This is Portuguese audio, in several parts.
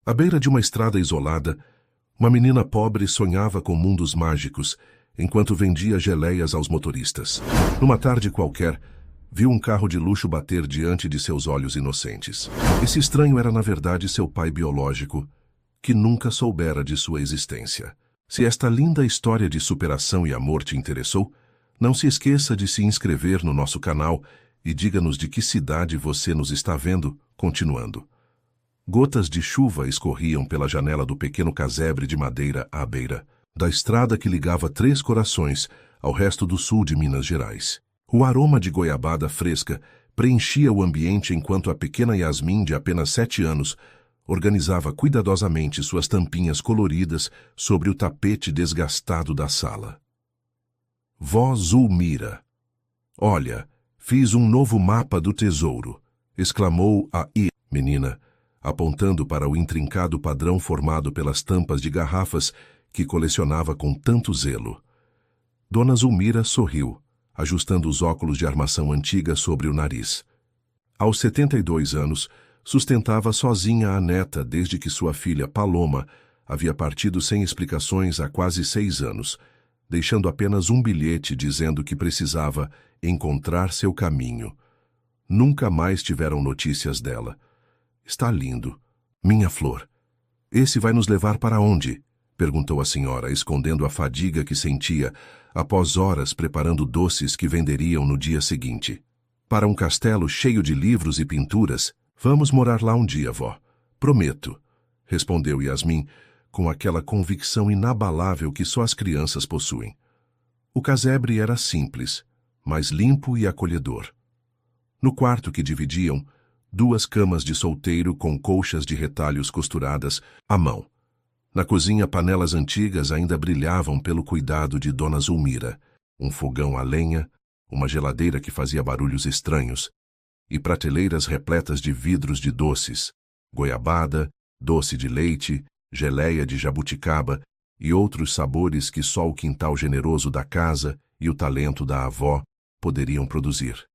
À beira de uma estrada isolada, uma menina pobre sonhava com mundos mágicos, enquanto vendia geleias aos motoristas. Numa tarde qualquer, viu um carro de luxo bater diante de seus olhos inocentes. Esse estranho era, na verdade, seu pai biológico, que nunca soubera de sua existência. Se esta linda história de superação e amor te interessou, não se esqueça de se inscrever no nosso canal e diga-nos de que cidade você nos está vendo, continuando. Gotas de chuva escorriam pela janela do pequeno casebre de madeira à beira da estrada que ligava Três Corações ao resto do sul de Minas Gerais. O aroma de goiabada fresca preenchia o ambiente enquanto a pequena Yasmin, de apenas 7 anos, organizava cuidadosamente suas tampinhas coloridas sobre o tapete desgastado da sala. Vó Zulmira. Olha, fiz um novo mapa do tesouro, exclamou a menina, apontando para o intrincado padrão formado pelas tampas de garrafas que colecionava com tanto zelo. Dona Zulmira sorriu, ajustando os óculos de armação antiga sobre o nariz. Aos 72 anos, sustentava sozinha a neta desde que sua filha Paloma havia partido sem explicações há quase 6 anos, deixando apenas um bilhete dizendo que precisava encontrar seu caminho. Nunca mais tiveram notícias dela. Está lindo. Minha flor. Esse vai nos levar para onde? Perguntou a senhora, escondendo a fadiga que sentia após horas preparando doces que venderiam no dia seguinte. Para um castelo cheio de livros e pinturas. Vamos morar lá um dia, vó. Prometo, respondeu Yasmin, com aquela convicção inabalável que só as crianças possuem. O casebre era simples, mas limpo e acolhedor. No quarto que dividiam, 2 camas de solteiro com colchas de retalhos costuradas à mão. Na cozinha, panelas antigas ainda brilhavam pelo cuidado de Dona Zulmira, um fogão a lenha, uma geladeira que fazia barulhos estranhos, e prateleiras repletas de vidros de doces, goiabada, doce de leite, geleia de jabuticaba e outros sabores que só o quintal generoso da casa e o talento da avó poderiam produzir.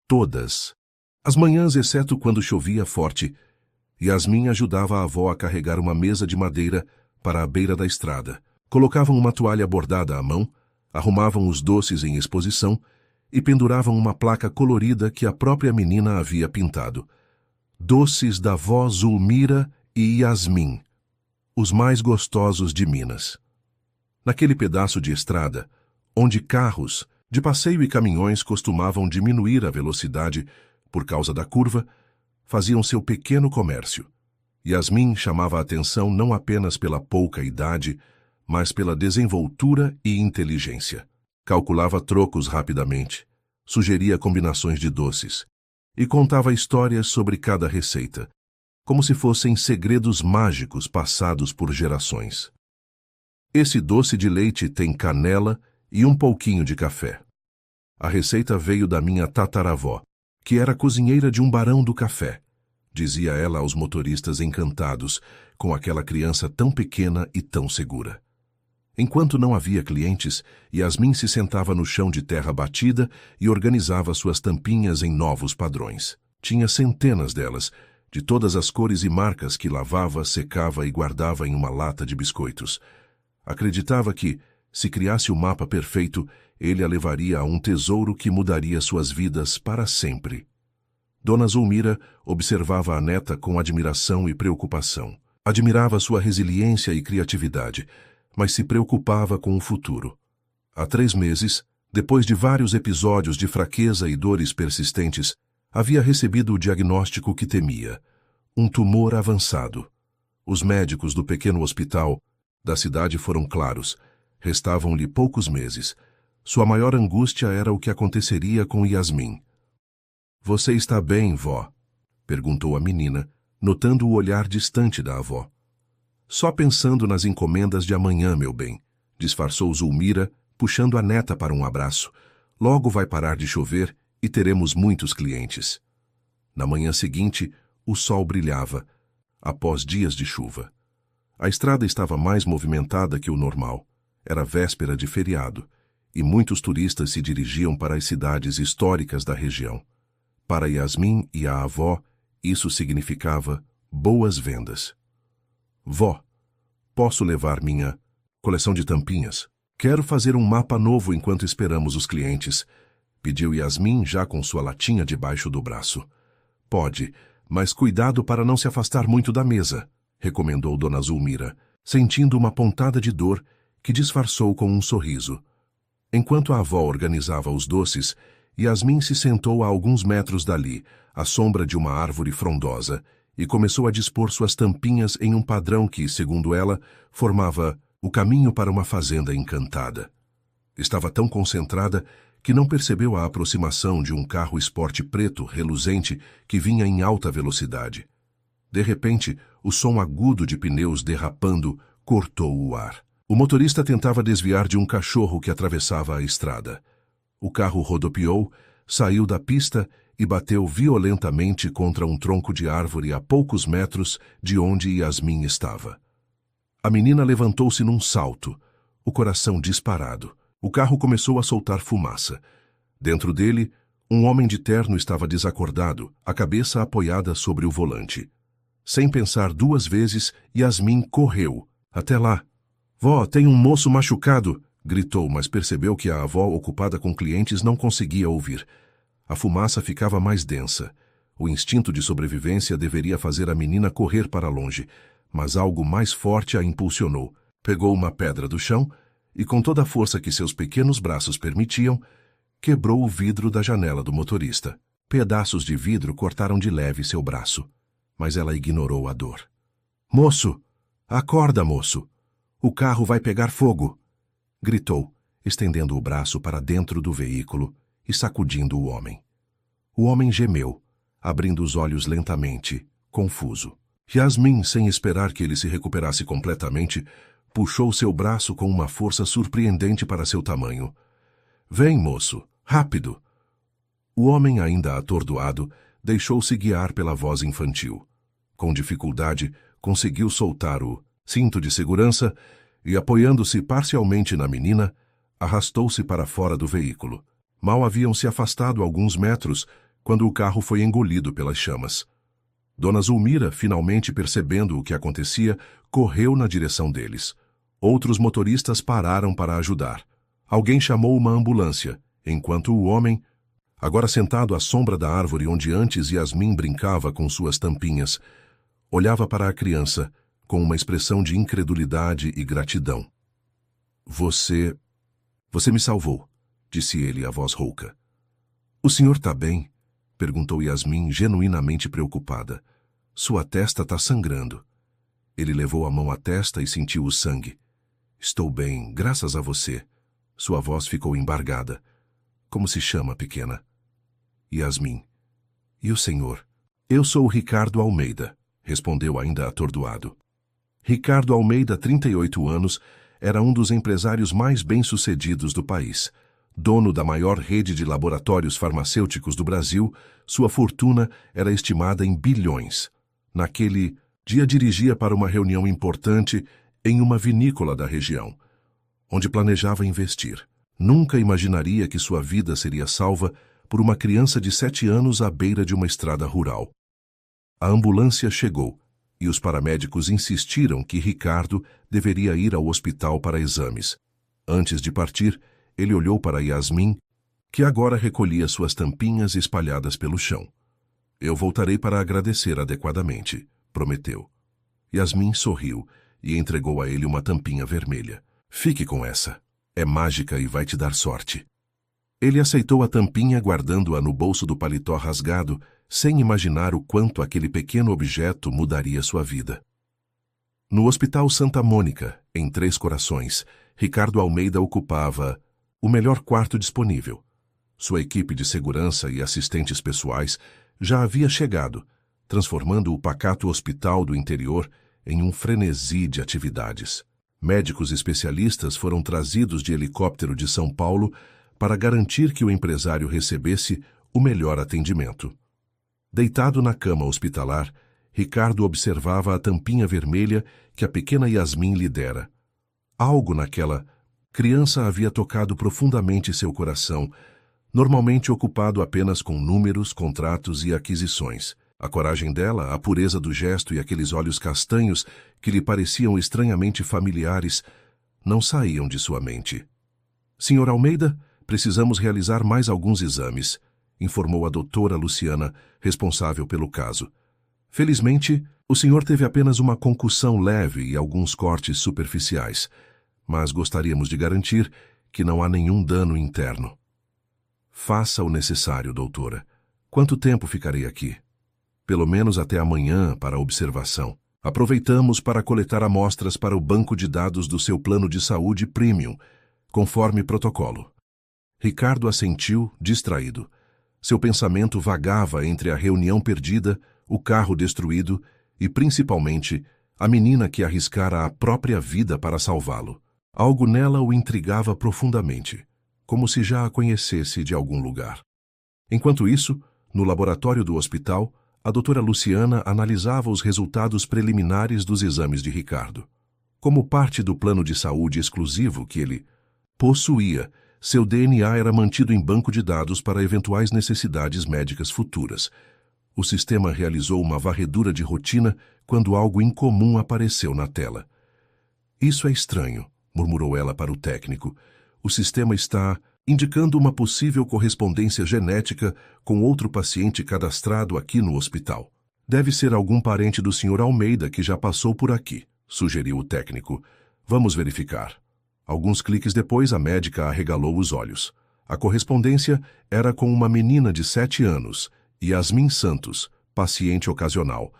Todas. As manhãs, exceto quando chovia forte, Yasmin ajudava a avó a carregar uma mesa de madeira para a beira da estrada. Colocavam uma toalha bordada à mão, arrumavam os doces em exposição e penduravam uma placa colorida que a própria menina havia pintado. Doces da vó Zulmira e Yasmin, os mais gostosos de Minas. Naquele pedaço de estrada, onde carros de passeio e caminhões costumavam diminuir a velocidade por causa da curva, faziam seu pequeno comércio. Yasmin chamava a atenção não apenas pela pouca idade, mas pela desenvoltura e inteligência. Calculava trocos rapidamente, sugeria combinações de doces e contava histórias sobre cada receita, como se fossem segredos mágicos passados por gerações. Esse doce de leite tem canela e um pouquinho de café. A receita veio da minha tataravó, que era cozinheira de um barão do café, dizia ela aos motoristas encantados com aquela criança tão pequena e tão segura. Enquanto não havia clientes, Yasmin se sentava no chão de terra batida e organizava suas tampinhas em novos padrões. Tinha centenas delas, de todas as cores e marcas que lavava, secava e guardava em uma lata de biscoitos. Acreditava que, se criasse o mapa perfeito, ele a levaria a um tesouro que mudaria suas vidas para sempre. Dona Zulmira observava a neta com admiração e preocupação. Admirava sua resiliência e criatividade, mas se preocupava com o futuro. Há 3 meses, depois de vários episódios de fraqueza e dores persistentes, havia recebido o diagnóstico que temia: um tumor avançado. Os médicos do pequeno hospital da cidade foram claros. Restavam-lhe poucos meses. Sua maior angústia era o que aconteceria com Yasmin. Você está bem, vó? Perguntou a menina, notando o olhar distante da avó. Só pensando nas encomendas de amanhã, meu bem, disfarçou Zulmira, puxando a neta para um abraço. Logo vai parar de chover e teremos muitos clientes. Na manhã seguinte, o sol brilhava, após dias de chuva. A estrada estava mais movimentada que o normal. Era véspera de feriado, e muitos turistas se dirigiam para as cidades históricas da região. Para Yasmin e a avó, isso significava boas vendas. Vó, posso levar minha coleção de tampinhas? Quero fazer um mapa novo enquanto esperamos os clientes, pediu Yasmin já com sua latinha debaixo do braço. Pode, mas cuidado para não se afastar muito da mesa, recomendou Dona Zulmira, sentindo uma pontada de dor que disfarçou com um sorriso. Enquanto a avó organizava os doces, Yasmin se sentou a alguns metros dali, à sombra de uma árvore frondosa, e começou a dispor suas tampinhas em um padrão que, segundo ela, formava o caminho para uma fazenda encantada. Estava tão concentrada que não percebeu a aproximação de um carro esporte preto reluzente que vinha em alta velocidade. De repente, o som agudo de pneus derrapando cortou o ar. O motorista tentava desviar de um cachorro que atravessava a estrada. O carro rodopiou, saiu da pista e bateu violentamente contra um tronco de árvore a poucos metros de onde Yasmin estava. A menina levantou-se num salto, o coração disparado. O carro começou a soltar fumaça. Dentro dele, um homem de terno estava desacordado, a cabeça apoiada sobre o volante. Sem pensar duas vezes, Yasmin correu. Até lá. Vó, tem um moço machucado, gritou, mas percebeu que a avó, ocupada com clientes, não conseguia ouvir. A fumaça ficava mais densa. O instinto de sobrevivência deveria fazer a menina correr para longe, mas algo mais forte a impulsionou. Pegou uma pedra do chão e, com toda a força que seus pequenos braços permitiam, quebrou o vidro da janela do motorista. Pedaços de vidro cortaram de leve seu braço, mas ela ignorou a dor. Moço! Acorda, moço! O carro vai pegar fogo! Gritou, estendendo o braço para dentro do veículo e sacudindo o homem. O homem gemeu, abrindo os olhos lentamente, confuso. Yasmin, sem esperar que ele se recuperasse completamente, puxou seu braço com uma força surpreendente para seu tamanho. Vem, moço, rápido! O homem, ainda atordoado, deixou-se guiar pela voz infantil. Com dificuldade, conseguiu soltar o cinto de segurança e, apoiando-se parcialmente na menina, arrastou-se para fora do veículo. Mal haviam se afastado alguns metros quando o carro foi engolido pelas chamas. Dona Zulmira, finalmente percebendo o que acontecia, correu na direção deles. Outros motoristas pararam para ajudar. Alguém chamou uma ambulância, enquanto o homem, agora sentado à sombra da árvore onde antes Yasmin brincava com suas tampinhas, olhava para a criança com uma expressão de incredulidade e gratidão. Você me salvou, disse ele, a voz rouca. O senhor está bem? Perguntou Yasmin, genuinamente preocupada. Sua testa está sangrando. Ele levou a mão à testa e sentiu o sangue. Estou bem, graças a você. Sua voz ficou embargada. Como se chama, pequena? Yasmin. E o senhor? Eu sou o Ricardo Almeida, respondeu ainda atordoado. Ricardo Almeida, 38 anos, era um dos empresários mais bem-sucedidos do país. Dono da maior rede de laboratórios farmacêuticos do Brasil, sua fortuna era estimada em bilhões. Naquele dia dirigia para uma reunião importante em uma vinícola da região, onde planejava investir. Nunca imaginaria que sua vida seria salva por uma criança de 7 anos à beira de uma estrada rural. A ambulância chegou e os paramédicos insistiram que Ricardo deveria ir ao hospital para exames. Antes de partir, ele olhou para Yasmin, que agora recolhia suas tampinhas espalhadas pelo chão. Eu voltarei para agradecer adequadamente, prometeu. Yasmin sorriu e entregou a ele uma tampinha vermelha. Fique com essa. É mágica e vai te dar sorte. Ele aceitou a tampinha guardando-a no bolso do paletó rasgado, sem imaginar o quanto aquele pequeno objeto mudaria sua vida. No Hospital Santa Mônica, em Três Corações, Ricardo Almeida ocupava o melhor quarto disponível. Sua equipe de segurança e assistentes pessoais já havia chegado, transformando o pacato hospital do interior em um frenesi de atividades. Médicos especialistas foram trazidos de helicóptero de São Paulo para garantir que o empresário recebesse o melhor atendimento. Deitado na cama hospitalar, Ricardo observava a tampinha vermelha que a pequena Yasmin lhe dera. Algo naquela criança havia tocado profundamente seu coração, normalmente ocupado apenas com números, contratos e aquisições. A coragem dela, a pureza do gesto e aqueles olhos castanhos que lhe pareciam estranhamente familiares não saíam de sua mente. Senhor Almeida, precisamos realizar mais alguns exames, informou a doutora Luciana, responsável pelo caso. Felizmente, o senhor teve apenas uma concussão leve e alguns cortes superficiais, mas gostaríamos de garantir que não há nenhum dano interno. Faça o necessário, doutora. Quanto tempo ficarei aqui? Pelo menos até amanhã para observação. Aproveitamos para coletar amostras para o banco de dados do seu plano de saúde premium, conforme protocolo. Ricardo assentiu, distraído. Seu pensamento vagava entre a reunião perdida, o carro destruído e, principalmente, a menina que arriscara a própria vida para salvá-lo. Algo nela o intrigava profundamente, como se já a conhecesse de algum lugar. Enquanto isso, no laboratório do hospital, a doutora Luciana analisava os resultados preliminares dos exames de Ricardo. Como parte do plano de saúde exclusivo que ele possuía, seu DNA era mantido em banco de dados para eventuais necessidades médicas futuras. O sistema realizou uma varredura de rotina quando algo incomum apareceu na tela. Isso é estranho, murmurou ela para o técnico. O sistema está indicando uma possível correspondência genética com outro paciente cadastrado aqui no hospital. Deve ser algum parente do Sr. Almeida que já passou por aqui, sugeriu o técnico. Vamos verificar. Alguns cliques depois, a médica arregalou os olhos. A correspondência era com uma menina de 7 anos, Yasmin Santos, paciente ocasional,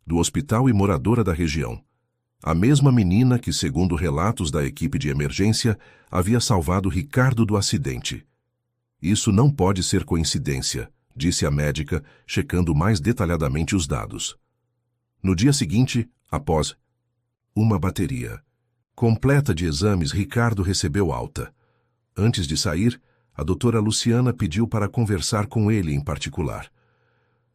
do hospital e moradora da região. A mesma menina que, segundo relatos da equipe de emergência, havia salvado Ricardo do acidente. Isso não pode ser coincidência, disse a médica, checando mais detalhadamente os dados. No dia seguinte, após uma bateria completa de exames, Ricardo recebeu alta. Antes de sair, a doutora Luciana pediu para conversar com ele em particular.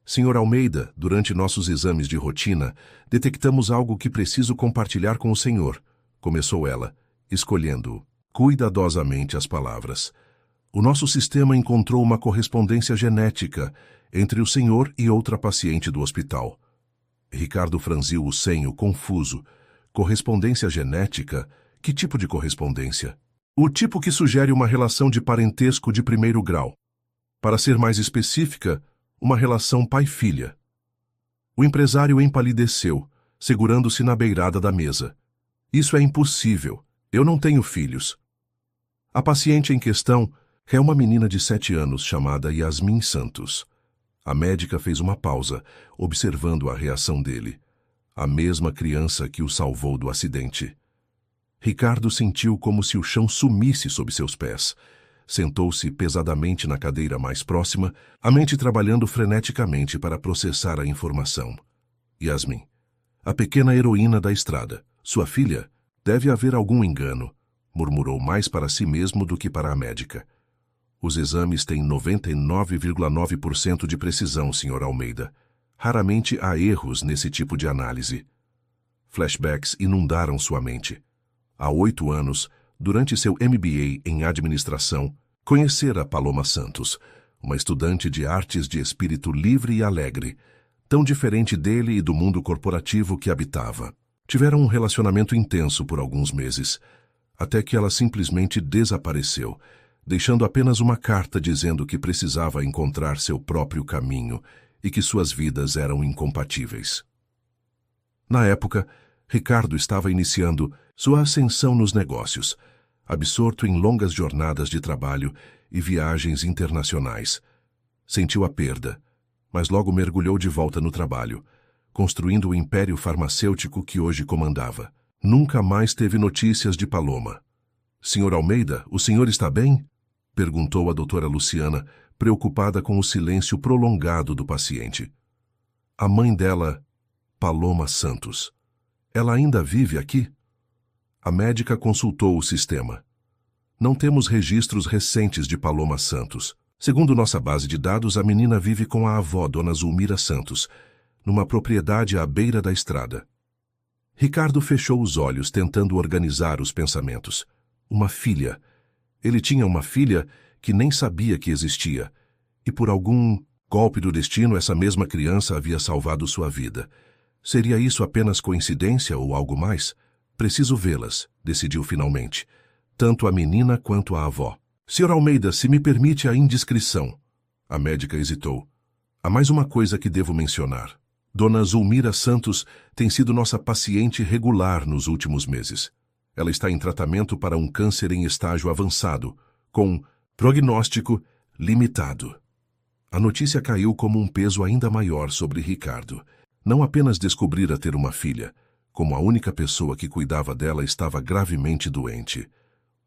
Senhor Almeida, durante nossos exames de rotina, detectamos algo que preciso compartilhar com o senhor, começou ela, escolhendo cuidadosamente as palavras. O nosso sistema encontrou uma correspondência genética entre o senhor e outra paciente do hospital. Ricardo franziu o senho, confuso. Correspondência genética? Que tipo de correspondência? O tipo que sugere uma relação de parentesco de primeiro grau. Para ser mais específica, uma relação pai-filha. O empresário empalideceu, segurando-se na beirada da mesa. Isso é impossível. Eu não tenho filhos. A paciente em questão é uma menina de 7 anos chamada Yasmin Santos. A médica fez uma pausa, observando a reação dele. A mesma criança que o salvou do acidente. Ricardo sentiu como se o chão sumisse sob seus pés. Sentou-se pesadamente na cadeira mais próxima, a mente trabalhando freneticamente para processar a informação. Yasmin, a pequena heroína da estrada, sua filha, deve haver algum engano, murmurou mais para si mesmo do que para a médica. Os exames têm 99,9% de precisão, Sr. Almeida. Raramente há erros nesse tipo de análise. Flashbacks inundaram sua mente. Há 8 anos, durante seu MBA em administração, conhecera Paloma Santos, uma estudante de artes de espírito livre e alegre, tão diferente dele e do mundo corporativo que habitava. Tiveram um relacionamento intenso por alguns meses, até que ela simplesmente desapareceu, deixando apenas uma carta dizendo que precisava encontrar seu próprio caminho e que suas vidas eram incompatíveis. Na época, Ricardo estava iniciando sua ascensão nos negócios, absorto em longas jornadas de trabalho e viagens internacionais. Sentiu a perda, mas logo mergulhou de volta no trabalho, construindo o império farmacêutico que hoje comandava. Nunca mais teve notícias de Paloma. Senhor Almeida, o senhor está bem? Perguntou a doutora Luciana, preocupada com o silêncio prolongado do paciente. A mãe dela, Paloma Santos. Ela ainda vive aqui? A médica consultou o sistema. Não temos registros recentes de Paloma Santos. Segundo nossa base de dados, a menina vive com a avó, Dona Zulmira Santos, numa propriedade à beira da estrada. Ricardo fechou os olhos, tentando organizar os pensamentos. Uma filha. Ele tinha uma filha que nem sabia que existia, e por algum Golpe do destino, essa mesma criança havia salvado sua vida. Seria isso apenas coincidência ou algo mais? Preciso vê-las, decidiu finalmente. Tanto a menina quanto a avó. Sr. Almeida, se me permite a indiscrição. A médica hesitou. Há mais uma coisa que devo mencionar. Dona Zulmira Santos tem sido nossa paciente regular nos últimos meses. Ela está em tratamento para um câncer em estágio avançado, com prognóstico limitado. A notícia caiu como um peso ainda maior sobre Ricardo. Não apenas descobrira ter uma filha, como a única pessoa que cuidava dela estava gravemente doente.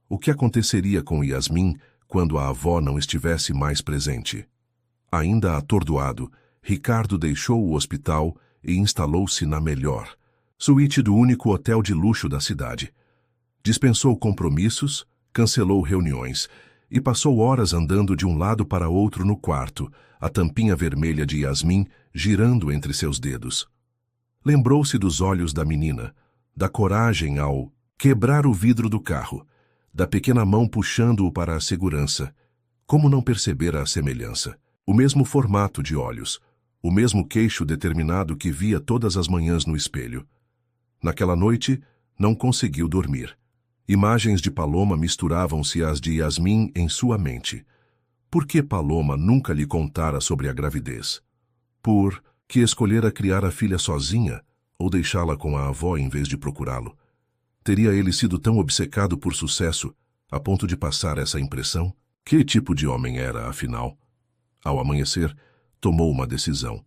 O que aconteceria com Yasmin quando a avó não estivesse mais presente? Ainda atordoado, Ricardo deixou o hospital e instalou-se na melhor suíte do único hotel de luxo da cidade. Dispensou compromissos, cancelou reuniões e passou horas andando de um lado para outro no quarto, a tampinha vermelha de Yasmin girando entre seus dedos. Lembrou-se dos olhos da menina, da coragem ao quebrar o vidro do carro, da pequena mão puxando-o para a segurança. Como não perceber a semelhança? O mesmo formato de olhos, o mesmo queixo determinado que via todas as manhãs no espelho. Naquela noite, não conseguiu dormir. Imagens de Paloma misturavam-se às de Yasmin em sua mente. Por que Paloma nunca lhe contara sobre a gravidez? Por que escolhera criar a filha sozinha ou deixá-la com a avó em vez de procurá-lo? Teria ele sido tão obcecado por sucesso a ponto de passar essa impressão? Que tipo de homem era, afinal? Ao amanhecer, tomou uma decisão.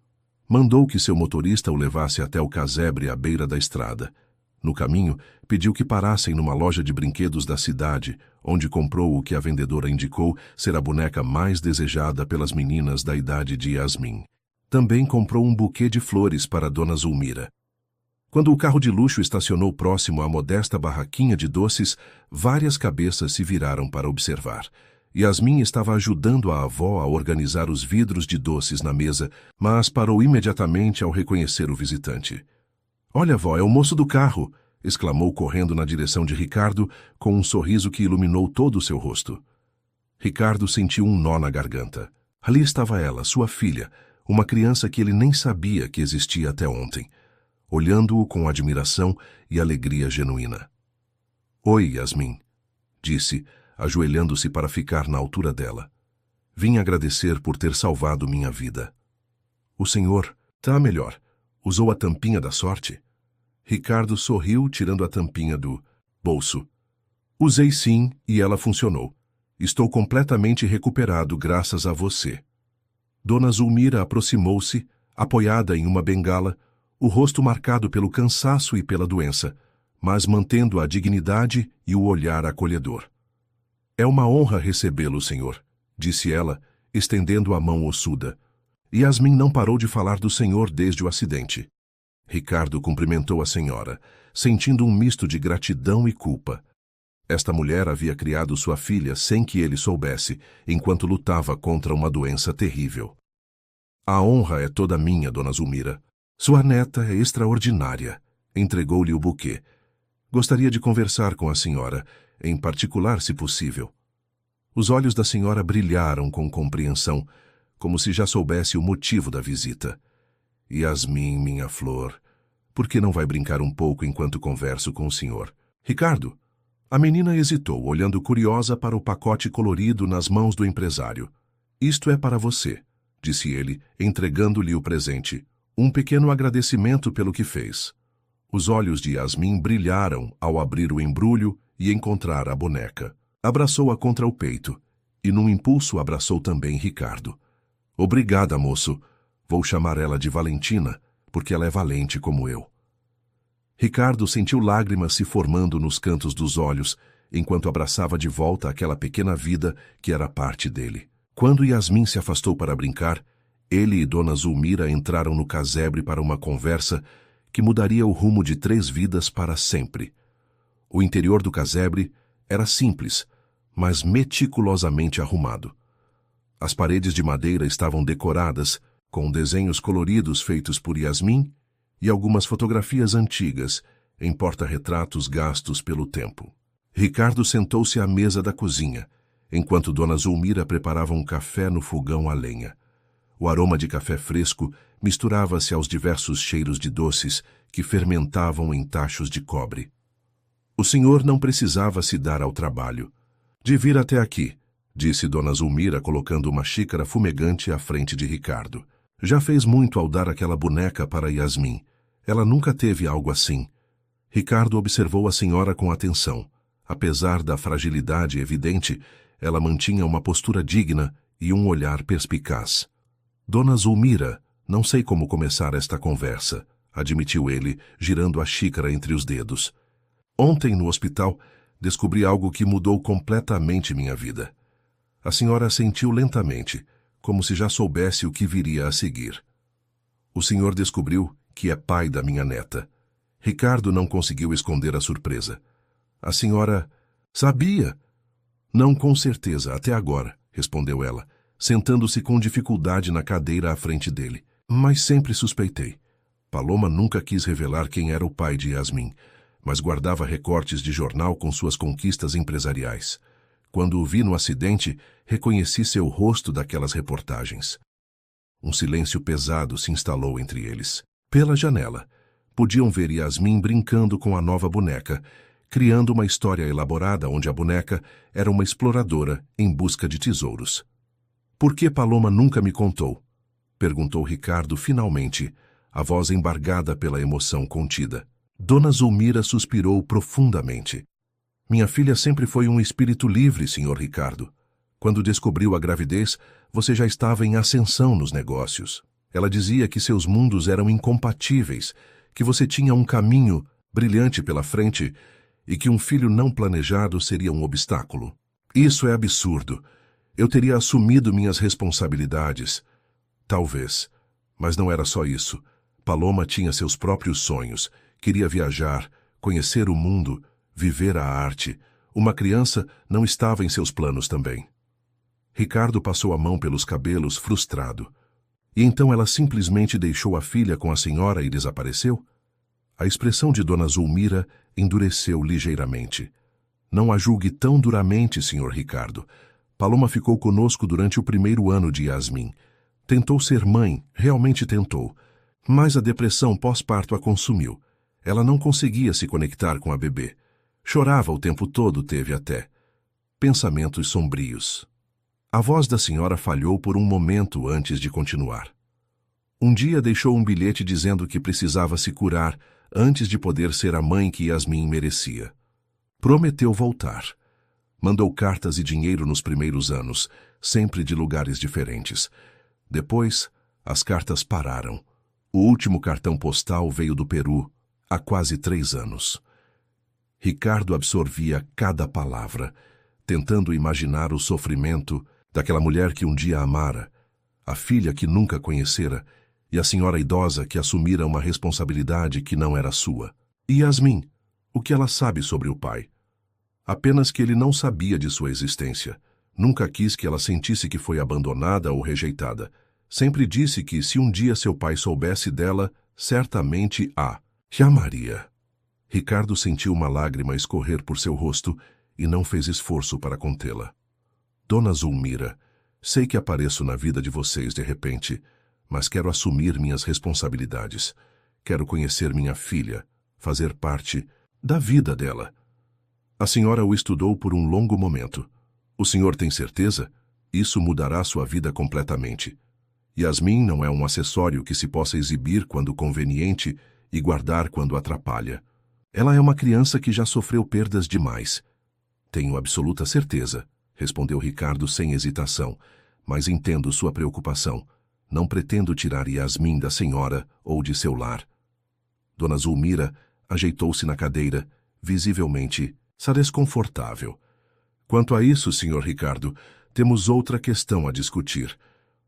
Mandou que seu motorista o levasse até o casebre à beira da estrada. No caminho, pediu que parassem numa loja de brinquedos da cidade, onde comprou o que a vendedora indicou ser a boneca mais desejada pelas meninas da idade de Yasmin. Também comprou um buquê de flores para Dona Zulmira. Quando o carro de luxo estacionou próximo à modesta barraquinha de doces, várias cabeças se viraram para observar. Yasmin estava ajudando a avó a organizar os vidros de doces na mesa, mas parou imediatamente ao reconhecer o visitante. "Olha, vó, é o moço do carro!" exclamou correndo na direção de Ricardo, com um sorriso que iluminou todo o seu rosto. Ricardo sentiu um nó na garganta. Ali estava ela, sua filha, uma criança que ele nem sabia que existia até ontem, olhando-o com admiração e alegria genuína. "Oi, Yasmin", disse, ajoelhando-se para ficar na altura dela. "Vim agradecer por ter salvado minha vida." "O senhor tá melhor. Usou a tampinha da sorte?" Ricardo sorriu, tirando a tampinha do bolso. "Usei sim, e ela funcionou. Estou completamente recuperado graças a você." Dona Zulmira aproximou-se, apoiada em uma bengala, o rosto marcado pelo cansaço e pela doença, mas mantendo a dignidade e o olhar acolhedor. "É uma honra recebê-lo, senhor", disse ela, estendendo a mão ossuda. Yasmin não parou de falar do senhor desde o acidente. Ricardo cumprimentou a senhora, sentindo um misto de gratidão e culpa. Esta mulher havia criado sua filha sem que ele soubesse, enquanto lutava contra uma doença terrível. "A honra é toda minha, Dona Zulmira. Sua neta é extraordinária", entregou-lhe o buquê. "Gostaria de conversar com a senhora, em particular, se possível." Os olhos da senhora brilharam com compreensão, como se já soubesse o motivo da visita. "Yasmin, minha flor, por que não vai brincar um pouco enquanto converso com o senhor?" "Ricardo?" A menina hesitou, olhando curiosa para o pacote colorido nas mãos do empresário. "Isto é para você", disse ele, entregando-lhe o presente. "Um pequeno agradecimento pelo que fez." Os olhos de Yasmin brilharam ao abrir o embrulho e encontrar a boneca. Abraçou-a contra o peito, e num impulso abraçou também Ricardo. "Obrigada, moço. Vou chamar ela de Valentina, porque ela é valente como eu." Ricardo sentiu lágrimas se formando nos cantos dos olhos, enquanto abraçava de volta aquela pequena vida que era parte dele. Quando Yasmin se afastou para brincar, ele e Dona Zulmira entraram no casebre para uma conversa que mudaria o rumo de 3 vidas para sempre. O interior do casebre era simples, mas meticulosamente arrumado. As paredes de madeira estavam decoradas, com desenhos coloridos feitos por Yasmin e algumas fotografias antigas em porta-retratos gastos pelo tempo. Ricardo sentou-se à mesa da cozinha, enquanto Dona Zulmira preparava um café no fogão a lenha. O aroma de café fresco misturava-se aos diversos cheiros de doces que fermentavam em tachos de cobre. O senhor não precisava se dar ao trabalho de vir até aqui, disse Dona Zulmira, colocando uma xícara fumegante à frente de Ricardo. Já fez muito ao dar aquela boneca para Yasmin. Ela nunca teve algo assim. Ricardo observou a senhora com atenção. Apesar da fragilidade evidente, ela mantinha uma postura digna e um olhar perspicaz. Dona Zulmira, não sei como começar esta conversa, admitiu ele, girando a xícara entre os dedos. Ontem, no hospital, descobri algo que mudou completamente minha vida. A senhora sentiu lentamente, como se já soubesse o que viria a seguir. O senhor descobriu que é pai da minha neta. Ricardo não conseguiu esconder a surpresa. A senhora sabia? Não com certeza, até agora, respondeu ela, sentando-se com dificuldade na cadeira à frente dele. Mas sempre suspeitei. Paloma nunca quis revelar quem era o pai de Yasmin, mas guardava recortes de jornal com suas conquistas empresariais. Quando o vi no acidente, reconheci seu rosto daquelas reportagens. Um silêncio pesado se instalou entre eles. Pela janela, podiam ver Yasmin brincando com a nova boneca, criando uma história elaborada onde a boneca era uma exploradora em busca de tesouros. Por que Paloma nunca me contou? Perguntou Ricardo finalmente, a voz embargada pela emoção contida. Dona Zulmira suspirou profundamente. Minha filha sempre foi um espírito livre, Sr. Ricardo. Quando descobriu a gravidez, você já estava em ascensão nos negócios. Ela dizia que seus mundos eram incompatíveis, que você tinha um caminho brilhante pela frente e que um filho não planejado seria um obstáculo. Isso é absurdo. Eu teria assumido minhas responsabilidades. Talvez. Mas não era só isso. Paloma tinha seus próprios sonhos. Queria viajar, conhecer o mundo, viver a arte. Uma criança não estava em seus planos também. Ricardo passou a mão pelos cabelos, frustrado. E então ela simplesmente deixou a filha com a senhora e desapareceu? A expressão de Dona Zulmira endureceu ligeiramente. Não a julgue tão duramente, Sr. Ricardo. Paloma ficou conosco durante o primeiro ano de Yasmin. Tentou ser mãe, realmente tentou. Mas a depressão pós-parto a consumiu. Ela não conseguia se conectar com a bebê. Chorava o tempo todo, teve até pensamentos sombrios. A voz da senhora falhou por um momento antes de continuar. Um dia deixou um bilhete dizendo que precisava se curar antes de poder ser a mãe que Yasmin merecia. Prometeu voltar. Mandou cartas e dinheiro nos primeiros anos, sempre de lugares diferentes. Depois, as cartas pararam. O último cartão postal veio do Peru, há quase 3 anos. Ricardo absorvia cada palavra, tentando imaginar o sofrimento daquela mulher que um dia amara, a filha que nunca conhecera e a senhora idosa que assumira uma responsabilidade que não era sua. E Yasmin, o que ela sabe sobre o pai? Apenas que ele não sabia de sua existência. Nunca quis que ela sentisse que foi abandonada ou rejeitada. Sempre disse que, se um dia seu pai soubesse dela, certamente a chamaria. Ricardo sentiu uma lágrima escorrer por seu rosto e não fez esforço para contê-la. Dona Zulmira, sei que apareço na vida de vocês de repente, mas quero assumir minhas responsabilidades. Quero conhecer minha filha, fazer parte da vida dela. A senhora o estudou por um longo momento. O senhor tem certeza? Isso mudará sua vida completamente. Yasmin não é um acessório que se possa exibir quando conveniente e guardar quando atrapalha. Ela é uma criança que já sofreu perdas demais. Tenho absoluta certeza, respondeu Ricardo sem hesitação, mas entendo sua preocupação. Não pretendo tirar Yasmin da senhora ou de seu lar. Dona Zulmira ajeitou-se na cadeira, visivelmente desconfortável. Quanto a isso, Sr. Ricardo, temos outra questão a discutir.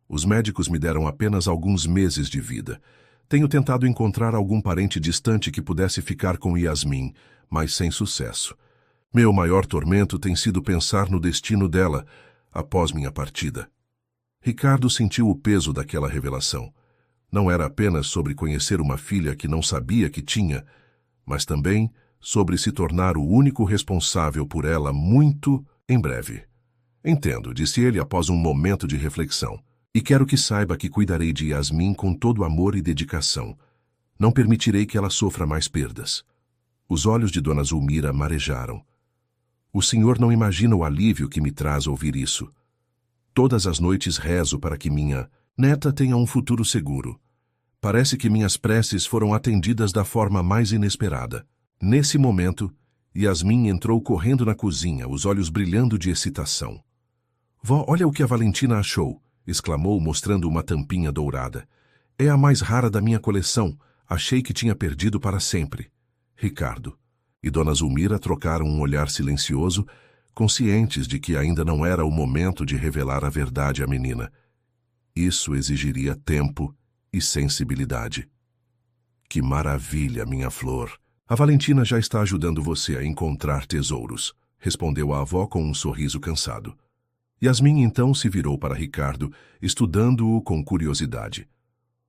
Os médicos me deram apenas alguns meses de vida. Tenho tentado encontrar algum parente distante que pudesse ficar com Yasmin, mas sem sucesso. Meu maior tormento tem sido pensar no destino dela após minha partida. Ricardo sentiu o peso daquela revelação. Não era apenas sobre conhecer uma filha que não sabia que tinha, mas também sobre se tornar o único responsável por ela muito em breve. Entendo, disse ele após um momento de reflexão. E quero que saiba que cuidarei de Yasmin com todo amor e dedicação. Não permitirei que ela sofra mais perdas. Os olhos de Dona Zulmira marejaram. O senhor não imagina o alívio que me traz ouvir isso. Todas as noites rezo para que minha neta tenha um futuro seguro. Parece que minhas preces foram atendidas da forma mais inesperada. Nesse momento, Yasmin entrou correndo na cozinha, os olhos brilhando de excitação. Vó, olha o que a Valentina achou, exclamou, mostrando uma tampinha dourada. É a mais rara da minha coleção. Achei que tinha perdido para sempre. Ricardo e Dona Zulmira trocaram um olhar silencioso, conscientes de que ainda não era o momento de revelar a verdade à menina. Isso exigiria tempo e sensibilidade. Que maravilha, minha flor! A Valentina já está ajudando você a encontrar tesouros, respondeu a avó com um sorriso cansado. Yasmin então se virou para Ricardo, estudando-o com curiosidade.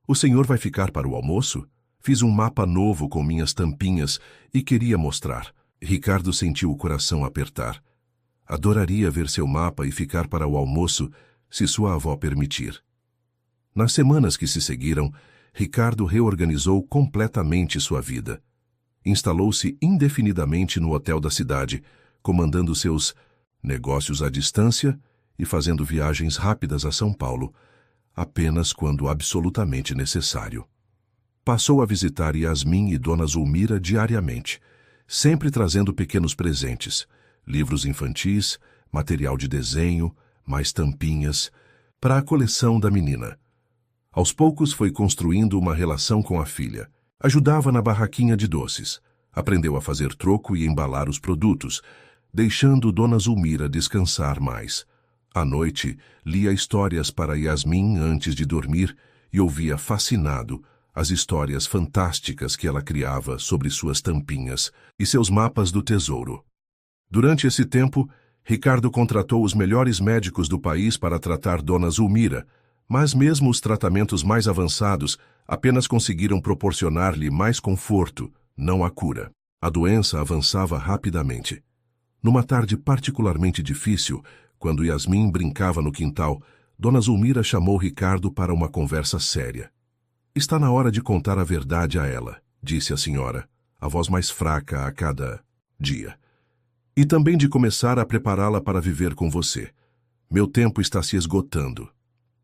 O senhor vai ficar para o almoço? Fiz um mapa novo com minhas tampinhas e queria mostrar. Ricardo sentiu o coração apertar. Adoraria ver seu mapa e ficar para o almoço, se sua avó permitir. Nas semanas que se seguiram, Ricardo reorganizou completamente sua vida. Instalou-se indefinidamente no hotel da cidade, comandando seus negócios à distância e fazendo viagens rápidas a São Paulo, apenas quando absolutamente necessário. Passou a visitar Yasmin e Dona Zulmira diariamente, sempre trazendo pequenos presentes, livros infantis, material de desenho, mais tampinhas, para a coleção da menina. Aos poucos foi construindo uma relação com a filha. Ajudava na barraquinha de doces. Aprendeu a fazer troco e embalar os produtos, deixando Dona Zulmira descansar mais. À noite, lia histórias para Yasmin antes de dormir e ouvia fascinado as histórias fantásticas que ela criava sobre suas tampinhas e seus mapas do tesouro. Durante esse tempo, Ricardo contratou os melhores médicos do país para tratar Dona Zulmira, mas mesmo os tratamentos mais avançados apenas conseguiram proporcionar-lhe mais conforto, não a cura. A doença avançava rapidamente. Numa tarde particularmente difícil, quando Yasmin brincava no quintal, Dona Zulmira chamou Ricardo para uma conversa séria. Está na hora de contar a verdade a ela, disse a senhora, a voz mais fraca a cada dia. E também de começar a prepará-la para viver com você. Meu tempo está se esgotando.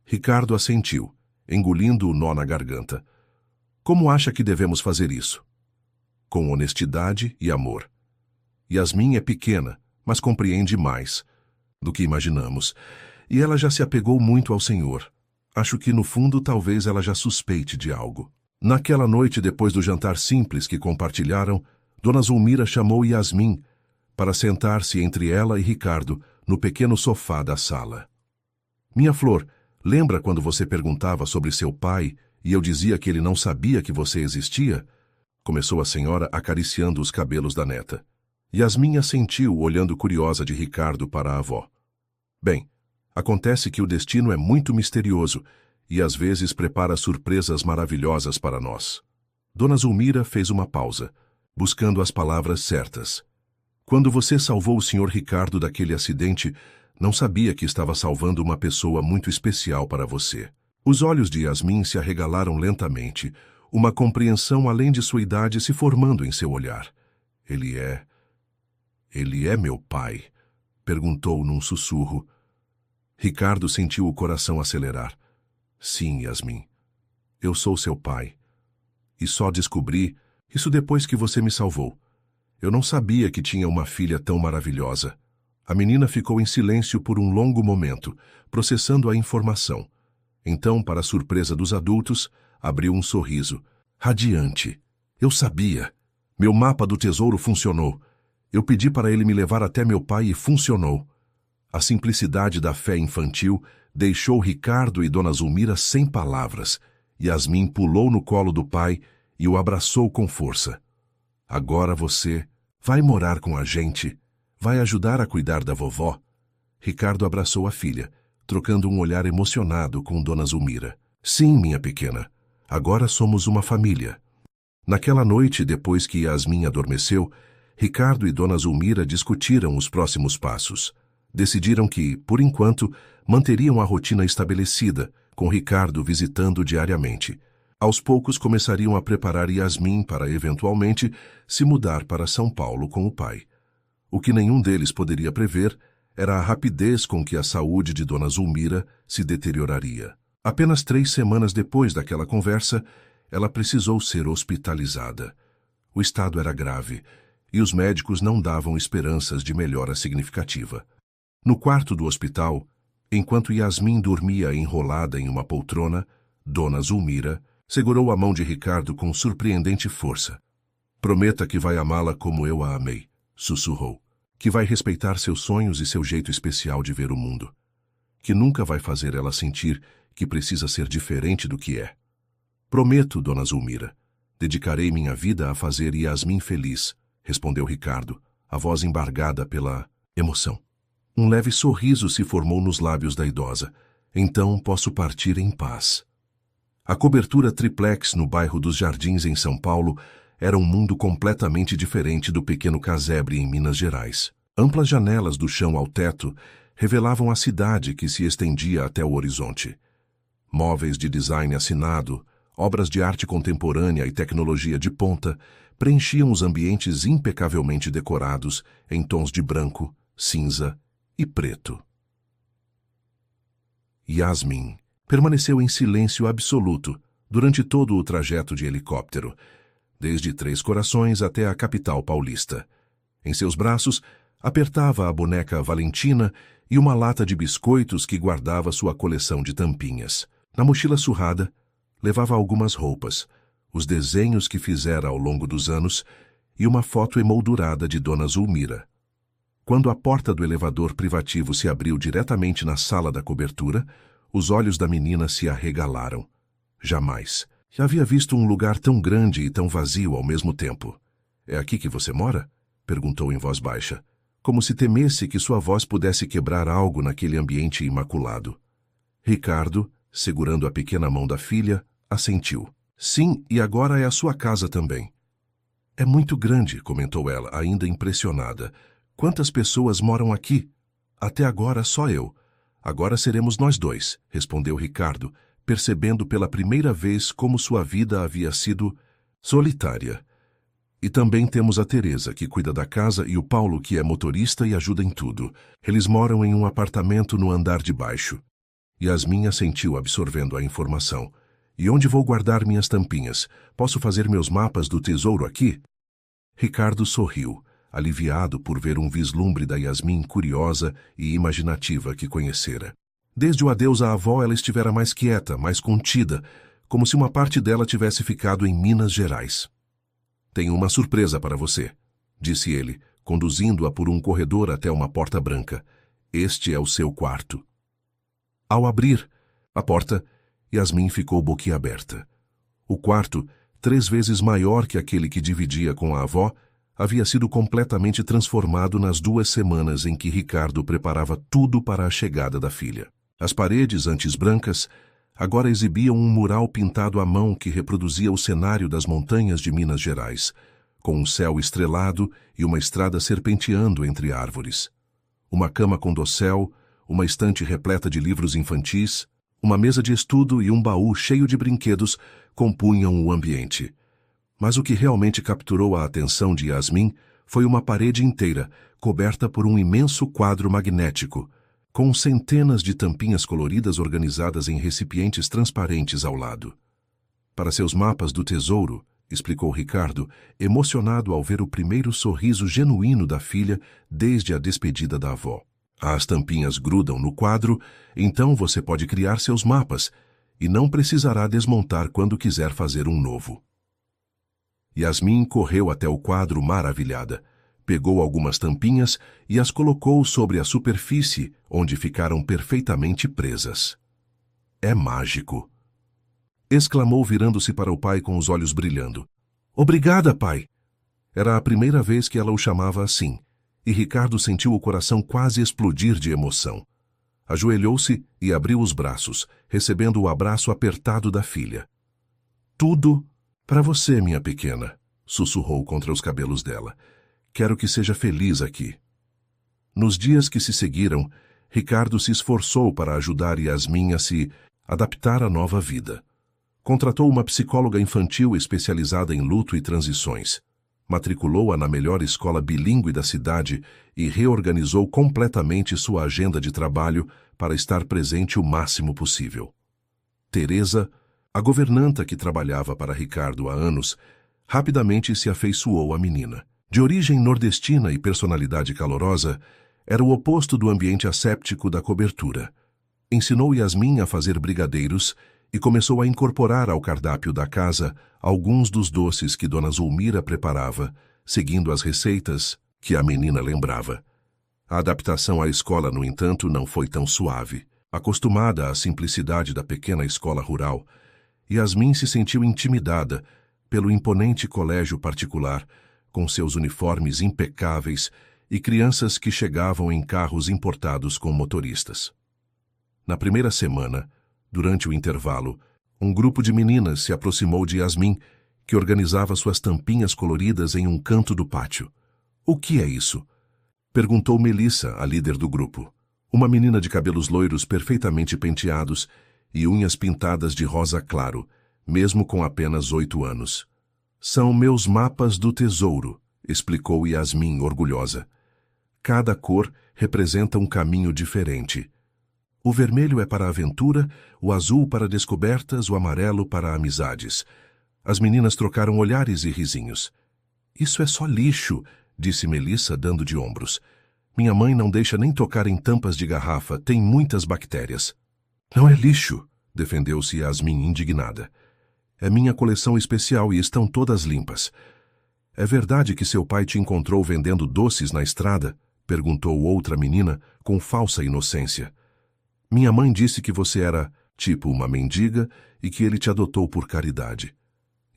Ricardo assentiu, engolindo o nó na garganta. Como acha que devemos fazer isso? Com honestidade e amor. Yasmin é pequena, mas compreende mais do que imaginamos, e ela já se apegou muito ao Senhor. Acho que, no fundo, talvez ela já suspeite de algo. Naquela noite, depois do jantar simples que compartilharam, Dona Zulmira chamou Yasmin para sentar-se entre ela e Ricardo no pequeno sofá da sala. Minha flor, lembra quando você perguntava sobre seu pai e eu dizia que ele não sabia que você existia? Começou a senhora acariciando os cabelos da neta. Yasmin assentiu, olhando curiosa de Ricardo para a avó. Bem, acontece que o destino é muito misterioso e às vezes prepara surpresas maravilhosas para nós. Dona Zulmira fez uma pausa, buscando as palavras certas. Quando você salvou o Sr. Ricardo daquele acidente, não sabia que estava salvando uma pessoa muito especial para você. Os olhos de Yasmin se arregalaram lentamente, uma compreensão além de sua idade se formando em seu olhar. Ele é meu pai? Perguntou num sussurro. Ricardo sentiu o coração acelerar. Sim, Yasmin. Eu sou seu pai. E só descobri isso depois que você me salvou. Eu não sabia que tinha uma filha tão maravilhosa. A menina ficou em silêncio por um longo momento, processando a informação. Então, para a surpresa dos adultos, abriu um sorriso. Radiante. Eu sabia. Meu mapa do tesouro funcionou. Eu pedi para ele me levar até meu pai e funcionou. A simplicidade da fé infantil deixou Ricardo e Dona Zulmira sem palavras. Yasmin pulou no colo do pai e o abraçou com força. Agora você vai morar com a gente? Vai ajudar a cuidar da vovó? Ricardo abraçou a filha, trocando um olhar emocionado com Dona Zulmira. Sim, minha pequena. Agora somos uma família. Naquela noite, depois que Yasmin adormeceu, Ricardo e Dona Zulmira discutiram os próximos passos. Decidiram que, por enquanto, manteriam a rotina estabelecida, com Ricardo visitando diariamente. Aos poucos começariam a preparar Yasmin para, eventualmente, se mudar para São Paulo com o pai. O que nenhum deles poderia prever era a rapidez com que a saúde de Dona Zulmira se deterioraria. Apenas 3 semanas depois daquela conversa, ela precisou ser hospitalizada. O estado era grave, e os médicos não davam esperanças de melhora significativa. No quarto do hospital, enquanto Yasmin dormia enrolada em uma poltrona, Dona Zulmira segurou a mão de Ricardo com surpreendente força. "Prometa que vai amá-la como eu a amei", sussurrou. "Que vai respeitar seus sonhos e seu jeito especial de ver o mundo. Que nunca vai fazer ela sentir que precisa ser diferente do que é." "Prometo, Dona Zulmira. Dedicarei minha vida a fazer Yasmin feliz", respondeu Ricardo, a voz embargada pela emoção. Um leve sorriso se formou nos lábios da idosa. "Então posso partir em paz." A cobertura triplex no bairro dos Jardins, em São Paulo, era um mundo completamente diferente do pequeno casebre em Minas Gerais. Amplas janelas do chão ao teto revelavam a cidade que se estendia até o horizonte. Móveis de design assinado, obras de arte contemporânea e tecnologia de ponta preenchiam os ambientes impecavelmente decorados em tons de branco, cinza e preto. Yasmin permaneceu em silêncio absoluto durante todo o trajeto de helicóptero, desde Três Corações até a capital paulista. Em seus braços, apertava a boneca Valentina e uma lata de biscoitos que guardava sua coleção de tampinhas. Na mochila surrada, levava algumas roupas, os desenhos que fizera ao longo dos anos e uma foto emoldurada de Dona Zulmira. Quando a porta do elevador privativo se abriu diretamente na sala da cobertura, os olhos da menina se arregalaram. Jamais. Já havia visto um lugar tão grande e tão vazio ao mesmo tempo. "É aqui que você mora?" perguntou em voz baixa, como se temesse que sua voz pudesse quebrar algo naquele ambiente imaculado. Ricardo, segurando a pequena mão da filha, assentiu. "Sim, e agora é a sua casa também." "É muito grande", comentou ela, ainda impressionada. "Quantas pessoas moram aqui?" "Até agora só eu. Agora seremos nós dois", respondeu Ricardo, percebendo pela primeira vez como sua vida havia sido solitária. "E também temos a Teresa, que cuida da casa, e o Paulo, que é motorista e ajuda em tudo. Eles moram em um apartamento no andar de baixo." Yasmin assentiu, absorvendo a informação. "E onde vou guardar minhas tampinhas? Posso fazer meus mapas do tesouro aqui?" Ricardo sorriu, aliviado por ver um vislumbre da Yasmin curiosa e imaginativa que conhecera. Desde o adeus à avó, ela estivera mais quieta, mais contida, como se uma parte dela tivesse ficado em Minas Gerais. "Tenho uma surpresa para você", disse ele, conduzindo-a por um corredor até uma porta branca. "Este é o seu quarto." Ao abrir a porta, Yasmin ficou boquiaberta. O quarto, 3 vezes maior que aquele que dividia com a avó, havia sido completamente transformado nas 2 semanas em que Ricardo preparava tudo para a chegada da filha. As paredes, antes brancas, agora exibiam um mural pintado à mão que reproduzia o cenário das montanhas de Minas Gerais, com um céu estrelado e uma estrada serpenteando entre árvores. Uma cama com dossel, uma estante repleta de livros infantis, uma mesa de estudo e um baú cheio de brinquedos compunham o ambiente. Mas o que realmente capturou a atenção de Yasmin foi uma parede inteira, coberta por um imenso quadro magnético, com centenas de tampinhas coloridas organizadas em recipientes transparentes ao lado. "Para seus mapas do tesouro", explicou Ricardo, emocionado ao ver o primeiro sorriso genuíno da filha desde a despedida da avó. "As tampinhas grudam no quadro, então você pode criar seus mapas e não precisará desmontar quando quiser fazer um novo." Yasmin correu até o quadro maravilhada, pegou algumas tampinhas e as colocou sobre a superfície, onde ficaram perfeitamente presas. "É mágico!" exclamou, virando-se para o pai com os olhos brilhando. "Obrigada, pai!" Era a primeira vez que ela o chamava assim, e Ricardo sentiu o coração quase explodir de emoção. Ajoelhou-se e abriu os braços, recebendo o abraço apertado da filha. "Tudo para você, minha pequena", sussurrou contra os cabelos dela. "Quero que seja feliz aqui." Nos dias que se seguiram, Ricardo se esforçou para ajudar Yasmin a se adaptar a nova vida. Contratou uma psicóloga infantil especializada em luto e transições. Matriculou-a na melhor escola bilíngue da cidade e reorganizou completamente sua agenda de trabalho para estar presente o máximo possível. Teresa, a governanta que trabalhava para Ricardo há anos, rapidamente se afeiçoou à menina. De origem nordestina e personalidade calorosa, era o oposto do ambiente asséptico da cobertura. Ensinou Yasmin a fazer brigadeiros e começou a incorporar ao cardápio da casa alguns dos doces que Dona Zulmira preparava, seguindo as receitas que a menina lembrava. A adaptação à escola, no entanto, não foi tão suave. Acostumada à simplicidade da pequena escola rural, Yasmin se sentiu intimidada pelo imponente colégio particular, com seus uniformes impecáveis e crianças que chegavam em carros importados com motoristas. Na primeira semana, durante o intervalo, um grupo de meninas se aproximou de Yasmin, que organizava suas tampinhas coloridas em um canto do pátio. "O que é isso?" perguntou Melissa, a líder do grupo. Uma menina de cabelos loiros perfeitamente penteados e unhas pintadas de rosa claro, mesmo com apenas 8 anos. "São meus mapas do tesouro", explicou Yasmin, orgulhosa. "Cada cor representa um caminho diferente. O vermelho é para a aventura, o azul para descobertas, o amarelo para amizades." As meninas trocaram olhares e risinhos. "Isso é só lixo", disse Melissa, dando de ombros. "Minha mãe não deixa nem tocar em tampas de garrafa, tem muitas bactérias." "Não é lixo", defendeu-se Yasmin, indignada. "É minha coleção especial e estão todas limpas." "É verdade que seu pai te encontrou vendendo doces na estrada?" perguntou outra menina, com falsa inocência. "Minha mãe disse que você era, tipo, uma mendiga e que ele te adotou por caridade."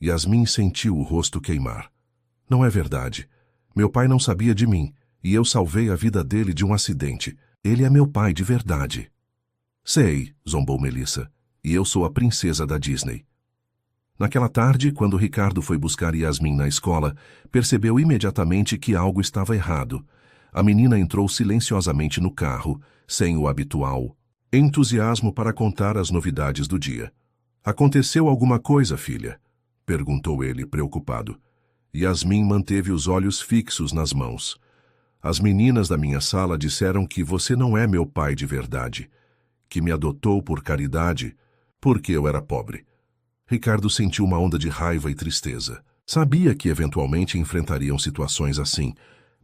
Yasmin sentiu o rosto queimar. "Não é verdade. Meu pai não sabia de mim, e eu salvei a vida dele de um acidente. Ele é meu pai de verdade." "Sei", zombou Melissa, "e eu sou a princesa da Disney." Naquela tarde, quando Ricardo foi buscar Yasmin na escola, percebeu imediatamente que algo estava errado. A menina entrou silenciosamente no carro, sem o habitual entusiasmo para contar as novidades do dia. "Aconteceu alguma coisa, filha?" perguntou ele, preocupado. Yasmin manteve os olhos fixos nas mãos. "As meninas da minha sala disseram que você não é meu pai de verdade, que me adotou por caridade, porque eu era pobre." Ricardo sentiu uma onda de raiva e tristeza. Sabia que eventualmente enfrentariam situações assim,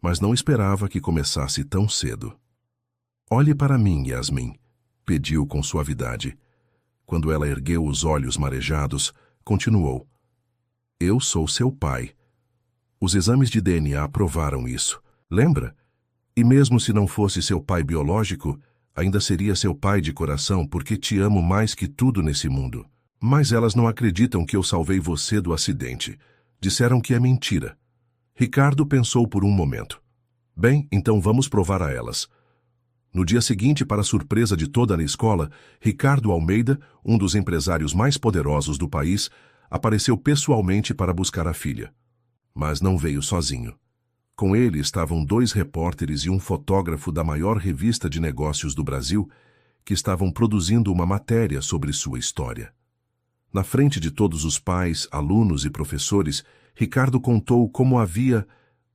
mas não esperava que começasse tão cedo. "Olhe para mim, Yasmin", pediu com suavidade. Quando ela ergueu os olhos marejados, continuou. "Eu sou seu pai. Os exames de DNA provaram isso. Lembra? E mesmo se não fosse seu pai biológico, ainda seria seu pai de coração porque te amo mais que tudo nesse mundo. Mas elas não acreditam que eu salvei você do acidente. Disseram que é mentira." Ricardo pensou por um momento. "Bem, então vamos provar a elas." No dia seguinte, para surpresa de toda a escola, Ricardo Almeida, um dos empresários mais poderosos do país, apareceu pessoalmente para buscar a filha. Mas não veio sozinho. Com ele estavam 2 repórteres e um fotógrafo da maior revista de negócios do Brasil, que estavam produzindo uma matéria sobre sua história. Na frente de todos os pais, alunos e professores, Ricardo contou como havia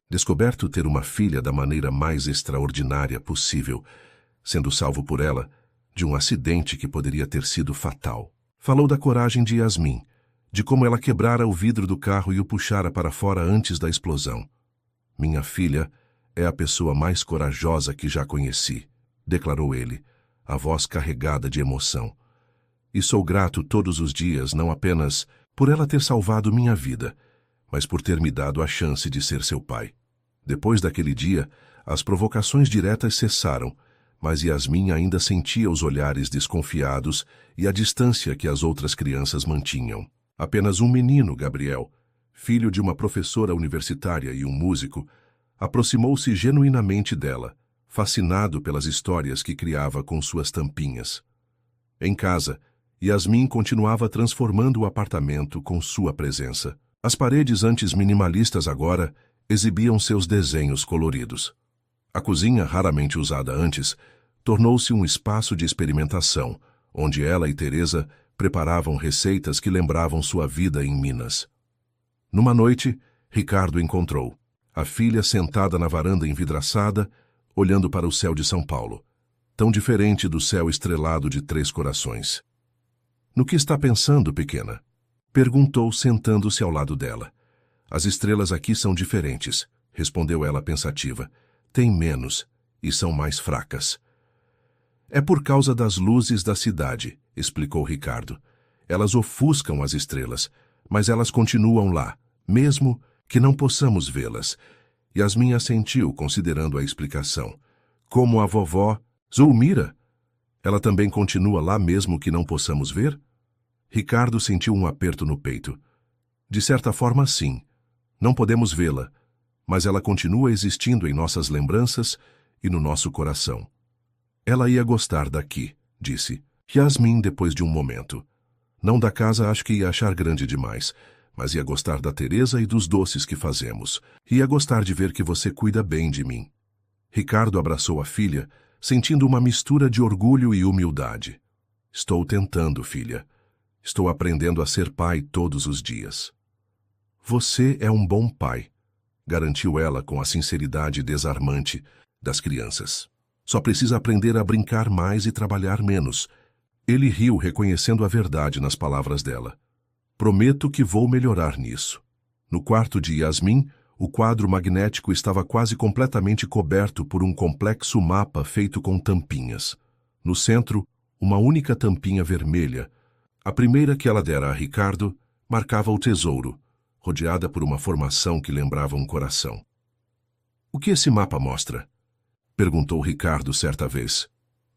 descoberto ter uma filha da maneira mais extraordinária possível, sendo salvo por ela de um acidente que poderia ter sido fatal. Falou da coragem de Yasmin, de como ela quebrara o vidro do carro e o puxara para fora antes da explosão. "Minha filha é a pessoa mais corajosa que já conheci", declarou ele, a voz carregada de emoção. "E sou grato todos os dias não apenas por ela ter salvado minha vida, mas por ter me dado a chance de ser seu pai." Depois daquele dia, as provocações diretas cessaram, mas Yasmin ainda sentia os olhares desconfiados e a distância que as outras crianças mantinham. Apenas um menino, Gabriel, filho de uma professora universitária e um músico, aproximou-se genuinamente dela, fascinado pelas histórias que criava com suas tampinhas. Em casa, Yasmin continuava transformando o apartamento com sua presença. As paredes antes minimalistas agora exibiam seus desenhos coloridos. A cozinha, raramente usada antes, tornou-se um espaço de experimentação, onde ela e Teresa preparavam receitas que lembravam sua vida em Minas. Numa noite, Ricardo encontrou a filha sentada na varanda envidraçada, olhando para o céu de São Paulo, tão diferente do céu estrelado de Três Corações. "No que está pensando, pequena?" perguntou, sentando-se ao lado dela. "As estrelas aqui são diferentes", respondeu ela pensativa. "Têm menos e são mais fracas." "É por causa das luzes da cidade", explicou Ricardo. "Elas ofuscam as estrelas, mas elas continuam lá, mesmo que não possamos vê-las." Yasmin assentiu, considerando a explicação. "Como a vovó Zulmira? Ela também continua lá mesmo que não possamos ver?" Ricardo sentiu um aperto no peito. "De certa forma, sim. Não podemos vê-la, mas ela continua existindo em nossas lembranças e no nosso coração." "Ela ia gostar daqui", disse Yasmin depois de um momento. "Não da casa, acho que ia achar grande demais, mas ia gostar da Teresa e dos doces que fazemos. Ia gostar de ver que você cuida bem de mim." Ricardo abraçou a filha, sentindo uma mistura de orgulho e humildade. "Estou tentando, filha. Estou aprendendo a ser pai todos os dias." "Você é um bom pai", garantiu ela com a sinceridade desarmante das crianças. "Só precisa aprender a brincar mais e trabalhar menos." Ele riu, reconhecendo a verdade nas palavras dela. "Prometo que vou melhorar nisso." No quarto de Yasmin, o quadro magnético estava quase completamente coberto por um complexo mapa feito com tampinhas. No centro, uma única tampinha vermelha, a primeira que ela dera a Ricardo, marcava o tesouro, rodeada por uma formação que lembrava um coração. "O que esse mapa mostra?" perguntou Ricardo certa vez.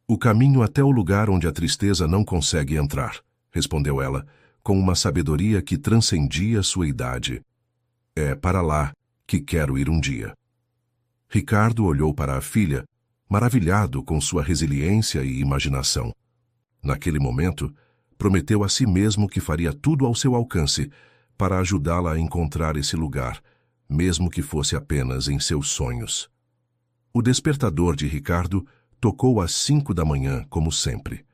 "O caminho até o lugar onde a tristeza não consegue entrar", respondeu ela, com uma sabedoria que transcendia sua idade. "É para lá que quero ir um dia." Ricardo olhou para a filha, maravilhado com sua resiliência e imaginação. Naquele momento, prometeu a si mesmo que faria tudo ao seu alcance para ajudá-la a encontrar esse lugar, mesmo que fosse apenas em seus sonhos. O despertador de Ricardo tocou às 5 da manhã, como sempre.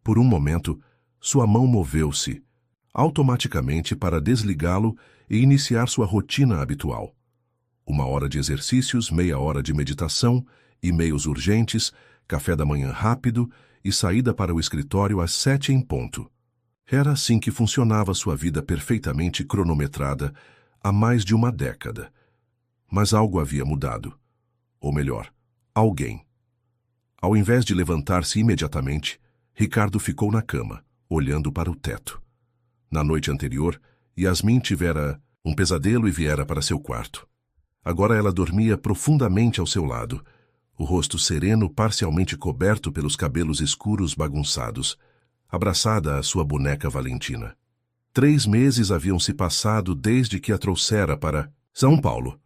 Por um momento, sua mão moveu-se, automaticamente para desligá-lo e iniciar sua rotina habitual. 1 hora de exercícios, meia hora de meditação, e-mails urgentes, café da manhã rápido e saída para o escritório às 7 em ponto. Era assim que funcionava sua vida perfeitamente cronometrada há mais de uma década. Mas algo havia mudado. Ou melhor, alguém. Ao invés de levantar-se imediatamente, Ricardo ficou na cama, olhando para o teto. Na noite anterior, Yasmin tivera um pesadelo e viera para seu quarto. Agora ela dormia profundamente ao seu lado, o rosto sereno parcialmente coberto pelos cabelos escuros bagunçados, abraçada à sua boneca Valentina. 3 meses haviam se passado desde que a trouxera para São Paulo.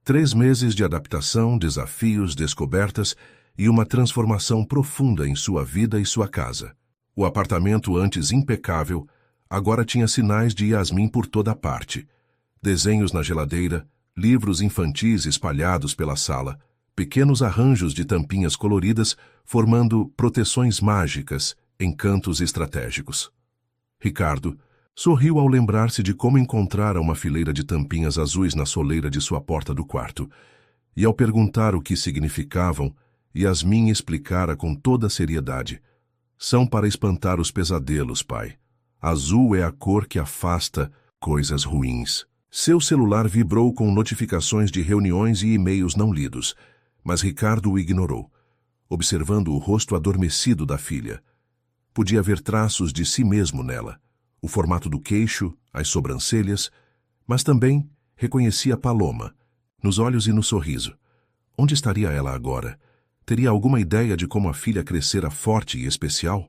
3 meses de adaptação, desafios, descobertas e uma transformação profunda em sua vida e sua casa. O apartamento, antes impecável, agora tinha sinais de Yasmin por toda parte. Desenhos na geladeira, livros infantis espalhados pela sala, pequenos arranjos de tampinhas coloridas formando proteções mágicas em cantos estratégicos. Ricardo sorriu ao lembrar-se de como encontrara uma fileira de tampinhas azuis na soleira de sua porta do quarto, e ao perguntar o que significavam, Yasmin explicara com toda a seriedade: "São para espantar os pesadelos, pai. Azul é a cor que afasta coisas ruins." Seu celular vibrou com notificações de reuniões e e-mails não lidos, mas Ricardo o ignorou, observando o rosto adormecido da filha. Podia ver traços de si mesmo nela, o formato do queixo, as sobrancelhas, mas também reconhecia Paloma, nos olhos e no sorriso. Onde estaria ela agora? Teria alguma ideia de como a filha crescera forte e especial?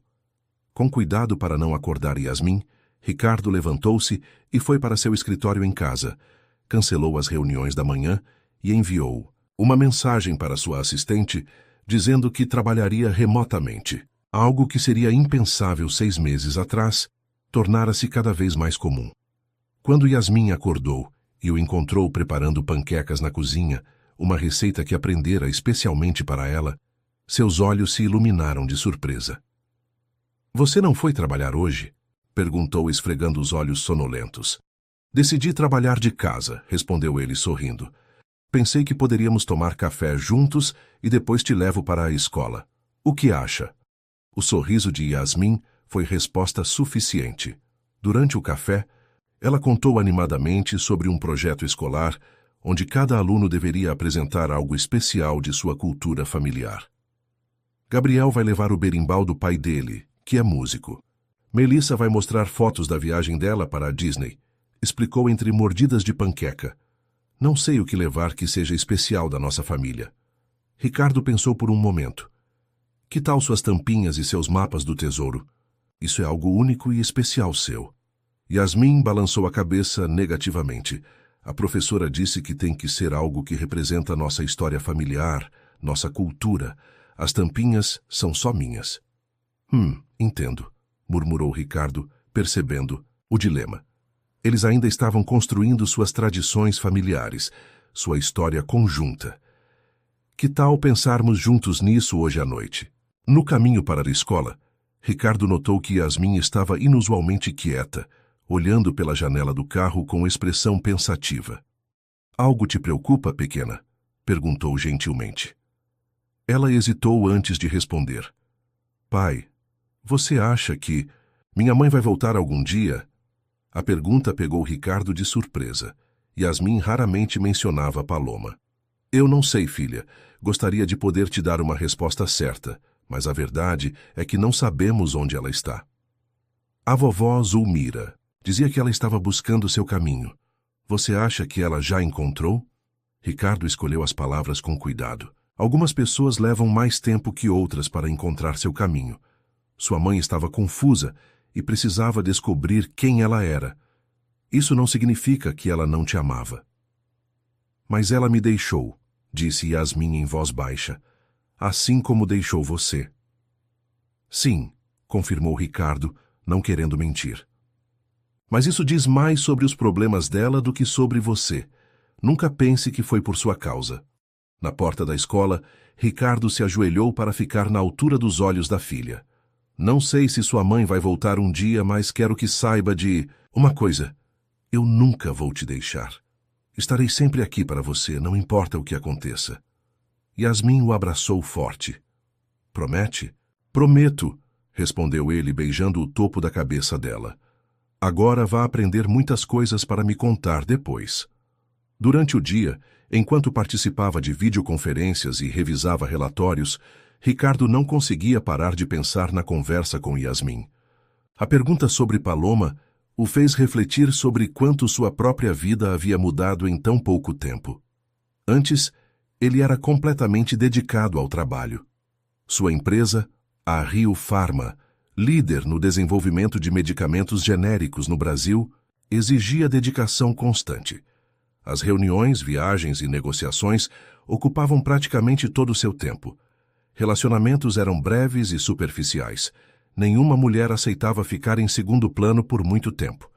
Com cuidado para não acordar Yasmin, Ricardo levantou-se e foi para seu escritório em casa, cancelou as reuniões da manhã e enviou uma mensagem para sua assistente dizendo que trabalharia remotamente. Algo que seria impensável 6 meses atrás, tornara-se cada vez mais comum. Quando Yasmin acordou e o encontrou preparando panquecas na cozinha, uma receita que aprendera especialmente para ela, seus olhos se iluminaram de surpresa. Você não foi trabalhar hoje? Perguntou, esfregando os olhos sonolentos. Decidi trabalhar de casa, respondeu ele sorrindo. Pensei que poderíamos tomar café juntos e depois te levo para a escola. O que acha? O sorriso de Yasmin foi resposta suficiente. Durante o café, ela contou animadamente sobre um projeto escolar onde cada aluno deveria apresentar algo especial de sua cultura familiar. Gabriel vai levar o berimbau do pai dele, que é músico. Melissa vai mostrar fotos da viagem dela para a Disney. Explicou entre mordidas de panqueca. Não sei o que levar que seja especial da nossa família. Ricardo pensou por um momento. Que tal suas tampinhas e seus mapas do tesouro? Isso é algo único e especial seu. Yasmin balançou a cabeça negativamente. A professora disse que tem que ser algo que representa nossa história familiar, nossa cultura. As tampinhas são só minhas. Entendo, murmurou Ricardo, percebendo o dilema. Eles ainda estavam construindo suas tradições familiares, sua história conjunta. Que tal pensarmos juntos nisso hoje à noite? No caminho para a escola, Ricardo notou que Yasmin estava inusualmente quieta, olhando pela janela do carro com expressão pensativa. Algo te preocupa, pequena? Perguntou gentilmente. Ela hesitou antes de responder. Pai, você acha que minha mãe vai voltar algum dia? A pergunta pegou Ricardo de surpresa. Yasmin raramente mencionava Paloma. Eu não sei, filha. Gostaria de poder te dar uma resposta certa, mas a verdade é que não sabemos onde ela está. A vovó Zulmira dizia que ela estava buscando seu caminho. Você acha que ela já encontrou? Ricardo escolheu as palavras com cuidado. Algumas pessoas levam mais tempo que outras para encontrar seu caminho. Sua mãe estava confusa e precisava descobrir quem ela era. Isso não significa que ela não te amava. Mas ela me deixou, disse Yasmin em voz baixa, assim como deixou você. Sim, confirmou Ricardo, não querendo mentir. Mas isso diz mais sobre os problemas dela do que sobre você. Nunca pense que foi por sua causa. Na porta da escola, Ricardo se ajoelhou para ficar na altura dos olhos da filha. Não sei se sua mãe vai voltar um dia, mas quero que saiba de uma coisa. Eu nunca vou te deixar. Estarei sempre aqui para você, não importa o que aconteça. Yasmin o abraçou forte. Promete? Prometo, respondeu ele, beijando o topo da cabeça dela. Agora vá aprender muitas coisas para me contar depois. Durante o dia, enquanto participava de videoconferências e revisava relatórios, Ricardo não conseguia parar de pensar na conversa com Yasmin. A pergunta sobre Paloma o fez refletir sobre quanto sua própria vida havia mudado em tão pouco tempo. Antes, ele era completamente dedicado ao trabalho. Sua empresa, a Rio Pharma, líder no desenvolvimento de medicamentos genéricos no Brasil, exigia dedicação constante. As reuniões, viagens e negociações ocupavam praticamente todo o seu tempo. Relacionamentos eram breves e superficiais. Nenhuma mulher aceitava ficar em segundo plano por muito tempo.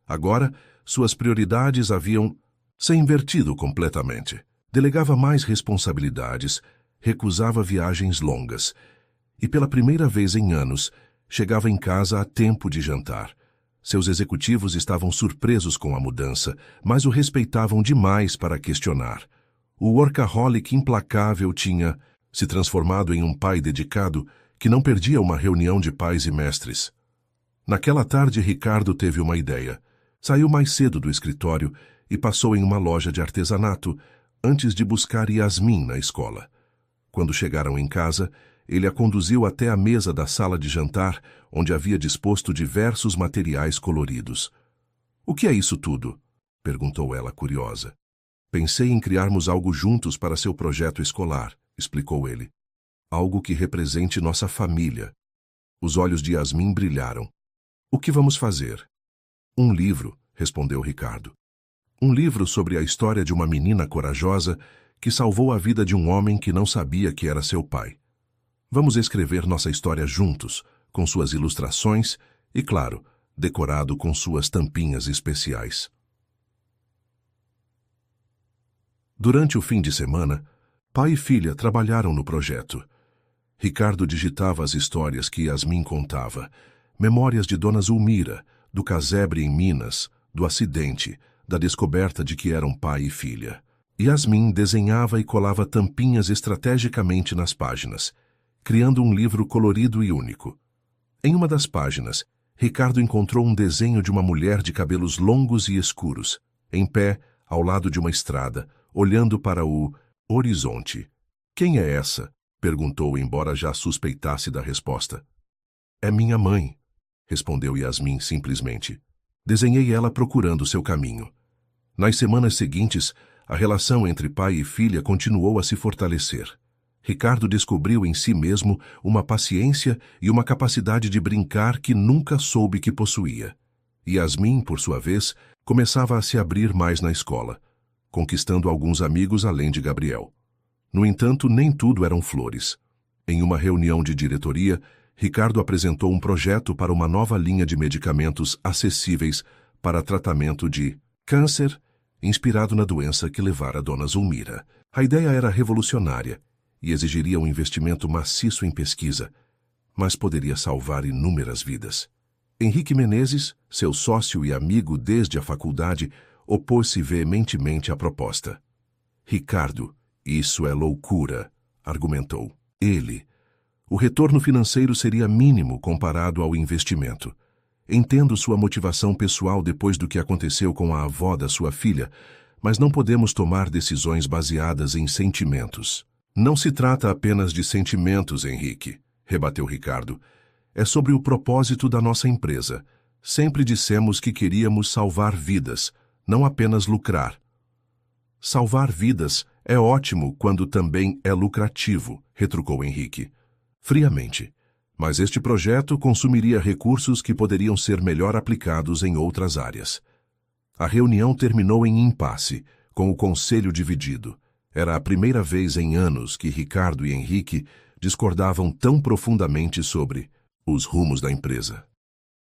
Agora, suas prioridades haviam se invertido completamente. Delegava mais responsabilidades, recusava viagens longas. E pela primeira vez em anos, chegava em casa a tempo de jantar. Seus executivos estavam surpresos com a mudança, mas o respeitavam demais para questionar. O workaholic implacável tinha se transformado em um pai dedicado que não perdia uma reunião de pais e mestres. Naquela tarde, Ricardo teve uma ideia. Saiu mais cedo do escritório e passou em uma loja de artesanato antes de buscar Yasmin na escola. Quando chegaram em casa, ele a conduziu até a mesa da sala de jantar, onde havia disposto diversos materiais coloridos. — O que é isso tudo? Perguntou ela, curiosa. — Pensei em criarmos algo juntos para seu projeto escolar, explicou ele. Algo que represente nossa família. Os olhos de Yasmin brilharam. — O que vamos fazer? — Um livro, respondeu Ricardo. Um livro sobre a história de uma menina corajosa que salvou a vida de um homem que não sabia que era seu pai. Vamos escrever nossa história juntos, com suas ilustrações e, claro, decorado com suas tampinhas especiais. Durante o fim de semana, pai e filha trabalharam no projeto. Ricardo digitava as histórias que Yasmin contava. Memórias de Dona Zulmira, do casebre em Minas, do acidente, da descoberta de que eram pai e filha. Yasmin desenhava e colava tampinhas estrategicamente nas páginas, criando um livro colorido e único. Em uma das páginas, Ricardo encontrou um desenho de uma mulher de cabelos longos e escuros, em pé, ao lado de uma estrada, olhando para o horizonte. "Quem é essa?" perguntou, embora já suspeitasse da resposta. "É minha mãe", respondeu Yasmin simplesmente. "Desenhei ela procurando seu caminho." Nas semanas seguintes, a relação entre pai e filha continuou a se fortalecer. Ricardo descobriu em si mesmo uma paciência e uma capacidade de brincar que nunca soube que possuía. Yasmin, por sua vez, começava a se abrir mais na escola, conquistando alguns amigos além de Gabriel. No entanto, nem tudo eram flores. Em uma reunião de diretoria, Ricardo apresentou um projeto para uma nova linha de medicamentos acessíveis para tratamento de câncer, inspirado na doença que levara Dona Zulmira. A ideia era revolucionária e exigiria um investimento maciço em pesquisa, mas poderia salvar inúmeras vidas. Henrique Menezes, seu sócio e amigo desde a faculdade, opôs-se veementemente à proposta. "Ricardo, isso é loucura", argumentou. O retorno financeiro seria mínimo comparado ao investimento. "Entendo sua motivação pessoal depois do que aconteceu com a avó da sua filha, mas não podemos tomar decisões baseadas em sentimentos." "Não se trata apenas de sentimentos, Henrique", rebateu Ricardo. "É sobre o propósito da nossa empresa. Sempre dissemos que queríamos salvar vidas, não apenas lucrar." "Salvar vidas é ótimo quando também é lucrativo", retrucou Henrique, friamente. "Mas este projeto consumiria recursos que poderiam ser melhor aplicados em outras áreas." A reunião terminou em impasse, com o conselho dividido. Era a primeira vez em anos que Ricardo e Henrique discordavam tão profundamente sobre os rumos da empresa.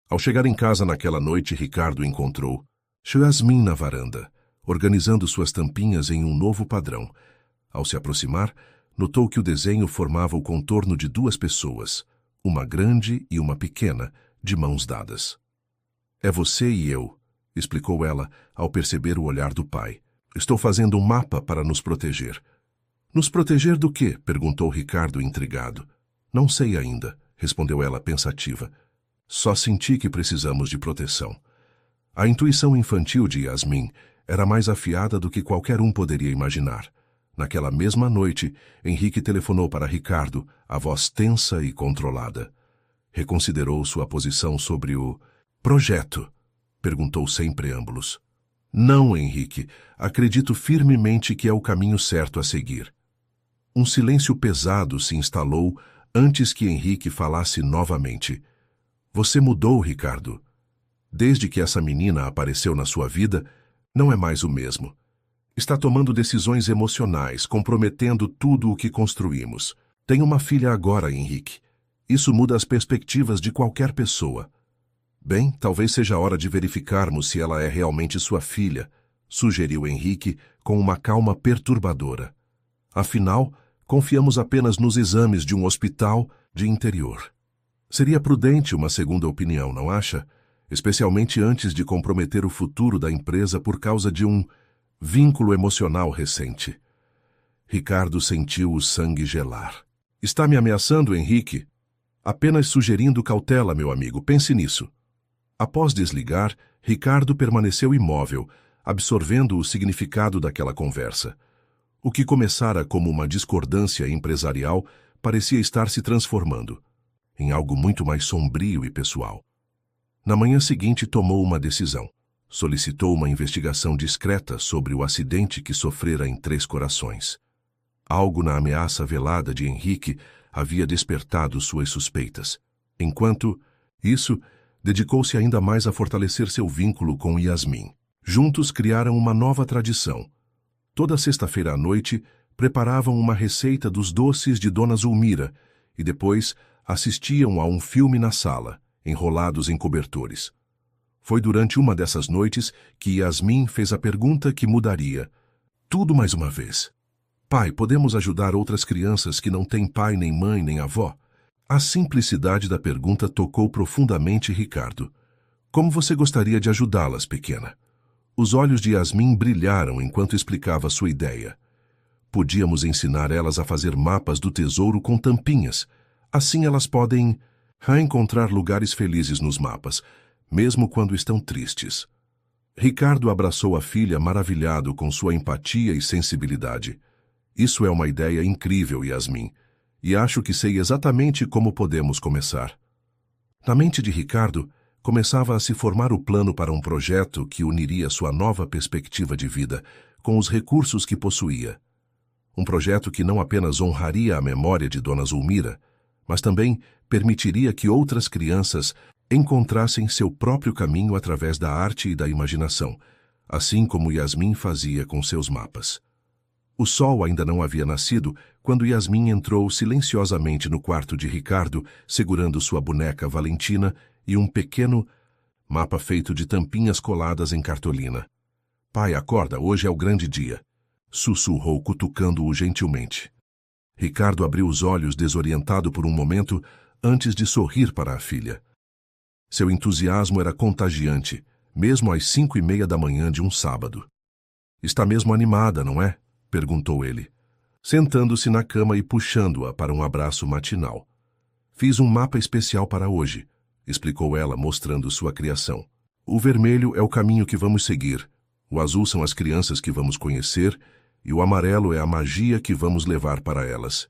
Ao chegar em casa naquela noite, Ricardo encontrou Yasmin na varanda, organizando suas tampinhas em um novo padrão. Ao se aproximar, notou que o desenho formava o contorno de duas pessoas, uma grande e uma pequena, de mãos dadas. "É você e eu", explicou ela ao perceber o olhar do pai. "Estou fazendo um mapa para nos proteger." "Nos proteger do quê?" perguntou Ricardo intrigado. "Não sei ainda", respondeu ela pensativa. "Só senti que precisamos de proteção." A intuição infantil de Yasmin era mais afiada do que qualquer um poderia imaginar. Naquela mesma noite, Henrique telefonou para Ricardo, a voz tensa e controlada. Reconsiderou sua posição sobre o projeto, perguntou sem preâmbulos. "Não, Henrique, acredito firmemente que é o caminho certo a seguir." Um silêncio pesado se instalou antes que Henrique falasse novamente. "Você mudou, Ricardo. Desde que essa menina apareceu na sua vida, não é mais o mesmo. Está tomando decisões emocionais, comprometendo tudo o que construímos. Tem uma filha agora, Henrique. Isso muda as perspectivas de qualquer pessoa." "Bem, talvez seja a hora de verificarmos se ela é realmente sua filha", sugeriu Henrique com uma calma perturbadora. "Afinal, confiamos apenas nos exames de um hospital de interior." "Seria prudente uma segunda opinião, não acha? Especialmente antes de comprometer o futuro da empresa por causa de um vínculo emocional recente." Ricardo sentiu o sangue gelar. "Está me ameaçando, Henrique?" "Apenas sugerindo cautela, meu amigo. Pense nisso." Após desligar, Ricardo permaneceu imóvel, absorvendo o significado daquela conversa. O que começara como uma discordância empresarial parecia estar se transformando em algo muito mais sombrio e pessoal. Na manhã seguinte, tomou uma decisão. Solicitou uma investigação discreta sobre o acidente que sofrera em Três Corações. Algo na ameaça velada de Henrique havia despertado suas suspeitas. Enquanto isso, dedicou-se ainda mais a fortalecer seu vínculo com Yasmin. Juntos criaram uma nova tradição. Toda sexta-feira à noite, preparavam uma receita dos doces de Dona Zulmira e depois assistiam a um filme na sala, enrolados em cobertores. Foi durante uma dessas noites que Yasmin fez a pergunta que mudaria tudo mais uma vez. Pai, podemos ajudar outras crianças que não têm pai, nem mãe, nem avó? A simplicidade da pergunta tocou profundamente Ricardo. Como você gostaria de ajudá-las, pequena? Os olhos de Yasmin brilharam enquanto explicava sua ideia. Podíamos ensinar elas a fazer mapas do tesouro com tampinhas. Assim elas podem encontrar lugares felizes nos mapas, mesmo quando estão tristes. Ricardo abraçou a filha maravilhado com sua empatia e sensibilidade. Isso é uma ideia incrível, Yasmin, e acho que sei exatamente como podemos começar. Na mente de Ricardo, começava a se formar o plano para um projeto que uniria sua nova perspectiva de vida com os recursos que possuía. Um projeto que não apenas honraria a memória de Dona Zulmira, mas também permitiria que outras crianças encontrassem seu próprio caminho através da arte e da imaginação, assim como Yasmin fazia com seus mapas. O sol ainda não havia nascido quando Yasmin entrou silenciosamente no quarto de Ricardo, segurando sua boneca Valentina e um pequeno mapa feito de tampinhas coladas em cartolina. Pai, acorda, hoje é o grande dia, sussurrou cutucando-o gentilmente. Ricardo abriu os olhos desorientado por um momento antes de sorrir para a filha. Seu entusiasmo era contagiante, mesmo às 5:30 da manhã de um sábado. Está mesmo animada, não é? Perguntou ele, sentando-se na cama e puxando-a para um abraço matinal. Fiz um mapa especial para hoje, explicou ela, mostrando sua criação. O vermelho é o caminho que vamos seguir, o azul são as crianças que vamos conhecer e o amarelo é a magia que vamos levar para elas.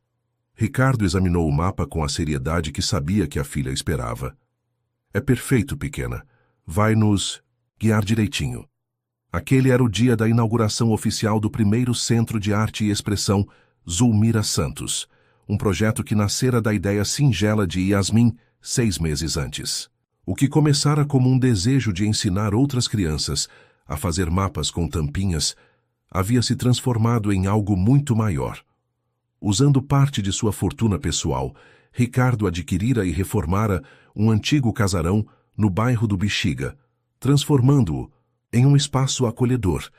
Ricardo examinou o mapa com a seriedade que sabia que a filha esperava. É perfeito, pequena. Vai nos guiar direitinho. Aquele era o dia da inauguração oficial do primeiro Centro de Arte e Expressão Zulmira Santos, um projeto que nascera da ideia singela de Yasmin 6 meses antes. O que começara como um desejo de ensinar outras crianças a fazer mapas com tampinhas, havia se transformado em algo muito maior. Usando parte de sua fortuna pessoal, Ricardo adquirira e reformara um antigo casarão no bairro do Bexiga, transformando-o em um espaço acolhedor,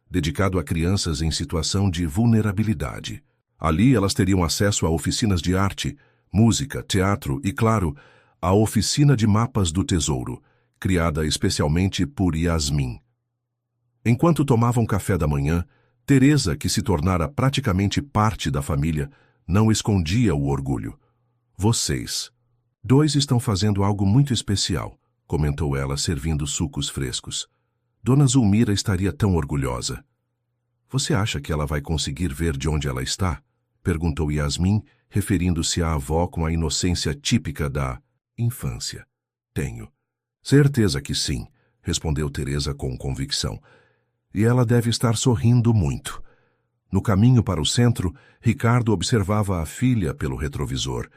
dedicado a crianças em situação de vulnerabilidade. Ali elas teriam acesso a oficinas de arte, música, teatro e, claro, a oficina de mapas do tesouro, criada especialmente por Yasmin. Enquanto tomavam café da manhã, Teresa, que se tornara praticamente parte da família, não escondia o orgulho. Vocês dois estão fazendo algo muito especial, comentou ela, servindo sucos frescos. Dona Zulmira estaria tão orgulhosa. Você acha que ela vai conseguir ver de onde ela está? Perguntou Yasmin, referindo-se à avó com a inocência típica da infância. Tenho. Certeza que sim, respondeu Teresa com convicção. E ela deve estar sorrindo muito. No caminho para o centro, Ricardo observava a filha pelo retrovisor,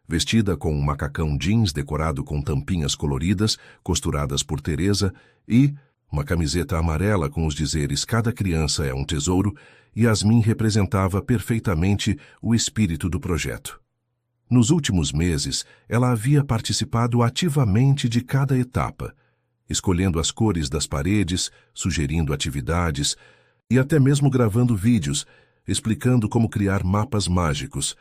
vestida com um macacão jeans decorado com tampinhas coloridas, costuradas por Teresa, e uma camiseta amarela com os dizeres "Cada criança é um tesouro", Yasmin representava perfeitamente o espírito do projeto. Nos últimos meses, ela havia participado ativamente de cada etapa, escolhendo as cores das paredes, sugerindo atividades e até mesmo gravando vídeos, explicando como criar mapas mágicos,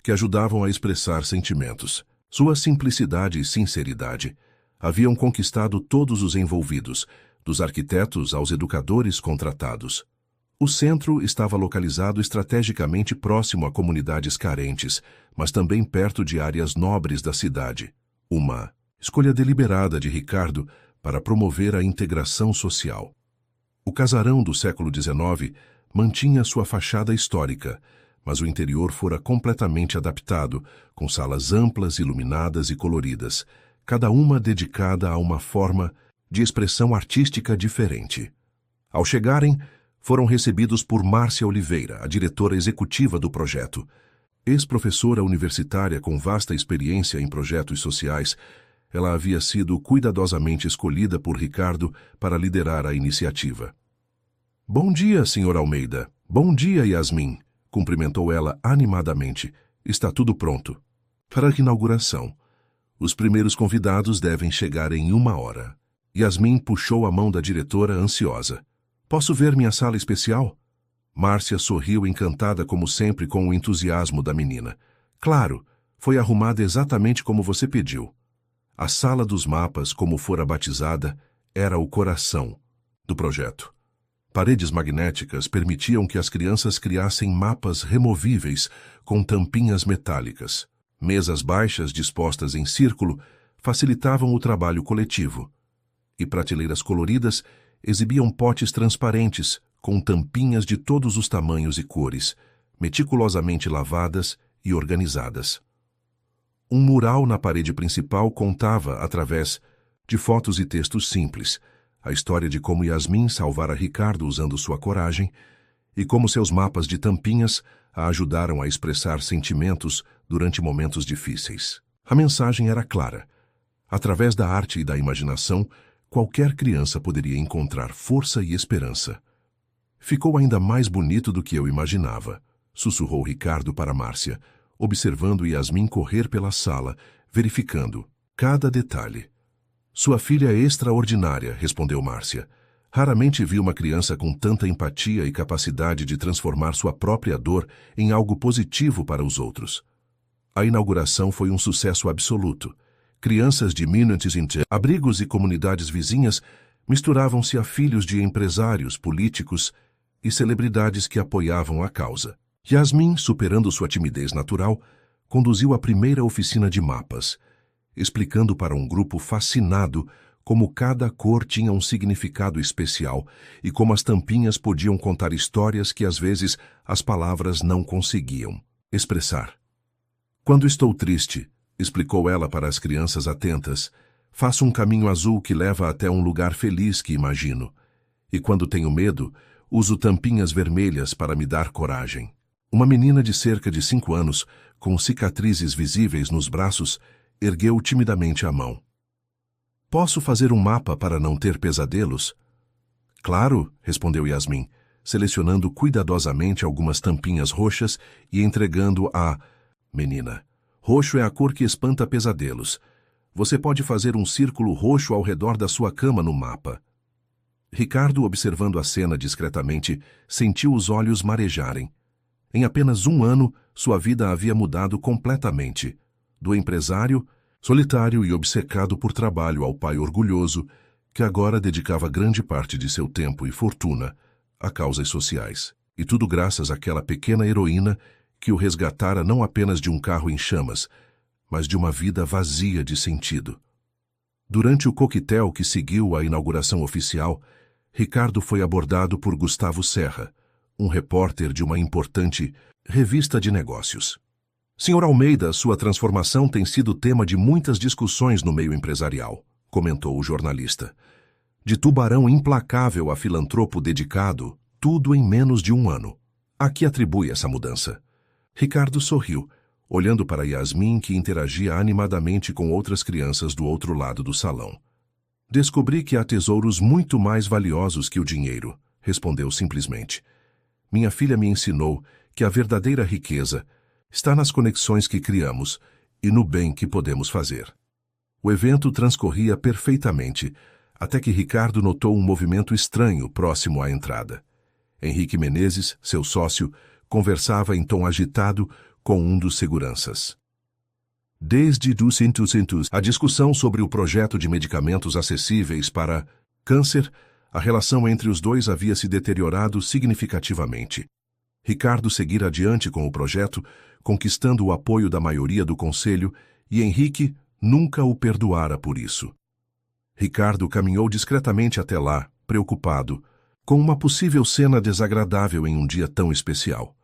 que ajudavam a expressar sentimentos. Sua simplicidade e sinceridade haviam conquistado todos os envolvidos, dos arquitetos aos educadores contratados. O centro estava localizado estrategicamente próximo a comunidades carentes, mas também perto de áreas nobres da cidade. Uma escolha deliberada de Ricardo para promover a integração social. O casarão do século XIX mantinha sua fachada histórica, mas o interior fora completamente adaptado, com salas amplas, iluminadas e coloridas, cada uma dedicada a uma forma de expressão artística diferente. Ao chegarem, foram recebidos por Márcia Oliveira, a diretora executiva do projeto. Ex-professora universitária com vasta experiência em projetos sociais, ela havia sido cuidadosamente escolhida por Ricardo para liderar a iniciativa. Bom dia, Sr. Almeida. Bom dia, Yasmin, cumprimentou ela animadamente. Está tudo pronto. Para a inauguração. Os primeiros convidados devem chegar em 1 hora. Yasmin puxou a mão da diretora ansiosa. Posso ver minha sala especial? Márcia sorriu encantada como sempre com o entusiasmo da menina. Claro, foi arrumada exatamente como você pediu. A sala dos mapas, como fora batizada, era o coração do projeto. Paredes magnéticas permitiam que as crianças criassem mapas removíveis com tampinhas metálicas. Mesas baixas dispostas em círculo facilitavam o trabalho coletivo. E prateleiras coloridas exibiam potes transparentes com tampinhas de todos os tamanhos e cores, meticulosamente lavadas e organizadas. Um mural na parede principal contava, através de fotos e textos simples, a história de como Yasmin salvara Ricardo usando sua coragem e como seus mapas de tampinhas a ajudaram a expressar sentimentos durante momentos difíceis. A mensagem era clara. Através da arte e da imaginação, qualquer criança poderia encontrar força e esperança. Ficou ainda mais bonito do que eu imaginava, sussurrou Ricardo para Márcia, observando Yasmin correr pela sala, verificando cada detalhe. Sua filha é extraordinária, respondeu Márcia. Raramente vi uma criança com tanta empatia e capacidade de transformar sua própria dor em algo positivo para os outros. A inauguração foi um sucesso absoluto. Crianças de Minutes Inter, abrigos e comunidades vizinhas misturavam-se a filhos de empresários, políticos e celebridades que apoiavam a causa. Yasmin, superando sua timidez natural, conduziu a primeira oficina de mapas, explicando para um grupo fascinado como cada cor tinha um significado especial e como as tampinhas podiam contar histórias que às vezes as palavras não conseguiam expressar. Quando estou triste, explicou ela para as crianças atentas, faço um caminho azul que leva até um lugar feliz que imagino. E quando tenho medo, uso tampinhas vermelhas para me dar coragem. Uma menina de cerca de 5 anos, com cicatrizes visíveis nos braços, ergueu timidamente a mão. Posso fazer um mapa para não ter pesadelos? Claro, respondeu Yasmin, selecionando cuidadosamente algumas tampinhas roxas e entregando à menina. Roxo é a cor que espanta pesadelos. Você pode fazer um círculo roxo ao redor da sua cama no mapa. Ricardo, observando a cena discretamente, sentiu os olhos marejarem. Em apenas 1 ano, sua vida havia mudado completamente. Do empresário, solitário e obcecado por trabalho, ao pai orgulhoso, que agora dedicava grande parte de seu tempo e fortuna a causas sociais. E tudo graças àquela pequena heroína que o resgatara não apenas de um carro em chamas, mas de uma vida vazia de sentido. Durante o coquetel que seguiu à inauguração oficial, Ricardo foi abordado por Gustavo Serra, um repórter de uma importante revista de negócios. Senhor Almeida, sua transformação tem sido tema de muitas discussões no meio empresarial, comentou o jornalista. De tubarão implacável a filantropo dedicado, tudo em menos de 1 ano. A que atribui essa mudança? Ricardo sorriu, olhando para Yasmin, que interagia animadamente com outras crianças do outro lado do salão. Descobri que há tesouros muito mais valiosos que o dinheiro, respondeu simplesmente. Minha filha me ensinou que a verdadeira riqueza está nas conexões que criamos e no bem que podemos fazer. O evento transcorria perfeitamente, até que Ricardo notou um movimento estranho próximo à entrada. Henrique Menezes, seu sócio, conversava em tom agitado com um dos seguranças. Desde 200, a discussão sobre o projeto de medicamentos acessíveis para câncer, a relação entre os dois havia se deteriorado significativamente. Ricardo seguira adiante com o projeto, conquistando o apoio da maioria do conselho, e Henrique nunca o perdoara por isso. Ricardo caminhou discretamente até lá, preocupado, com uma possível cena desagradável em um dia tão especial.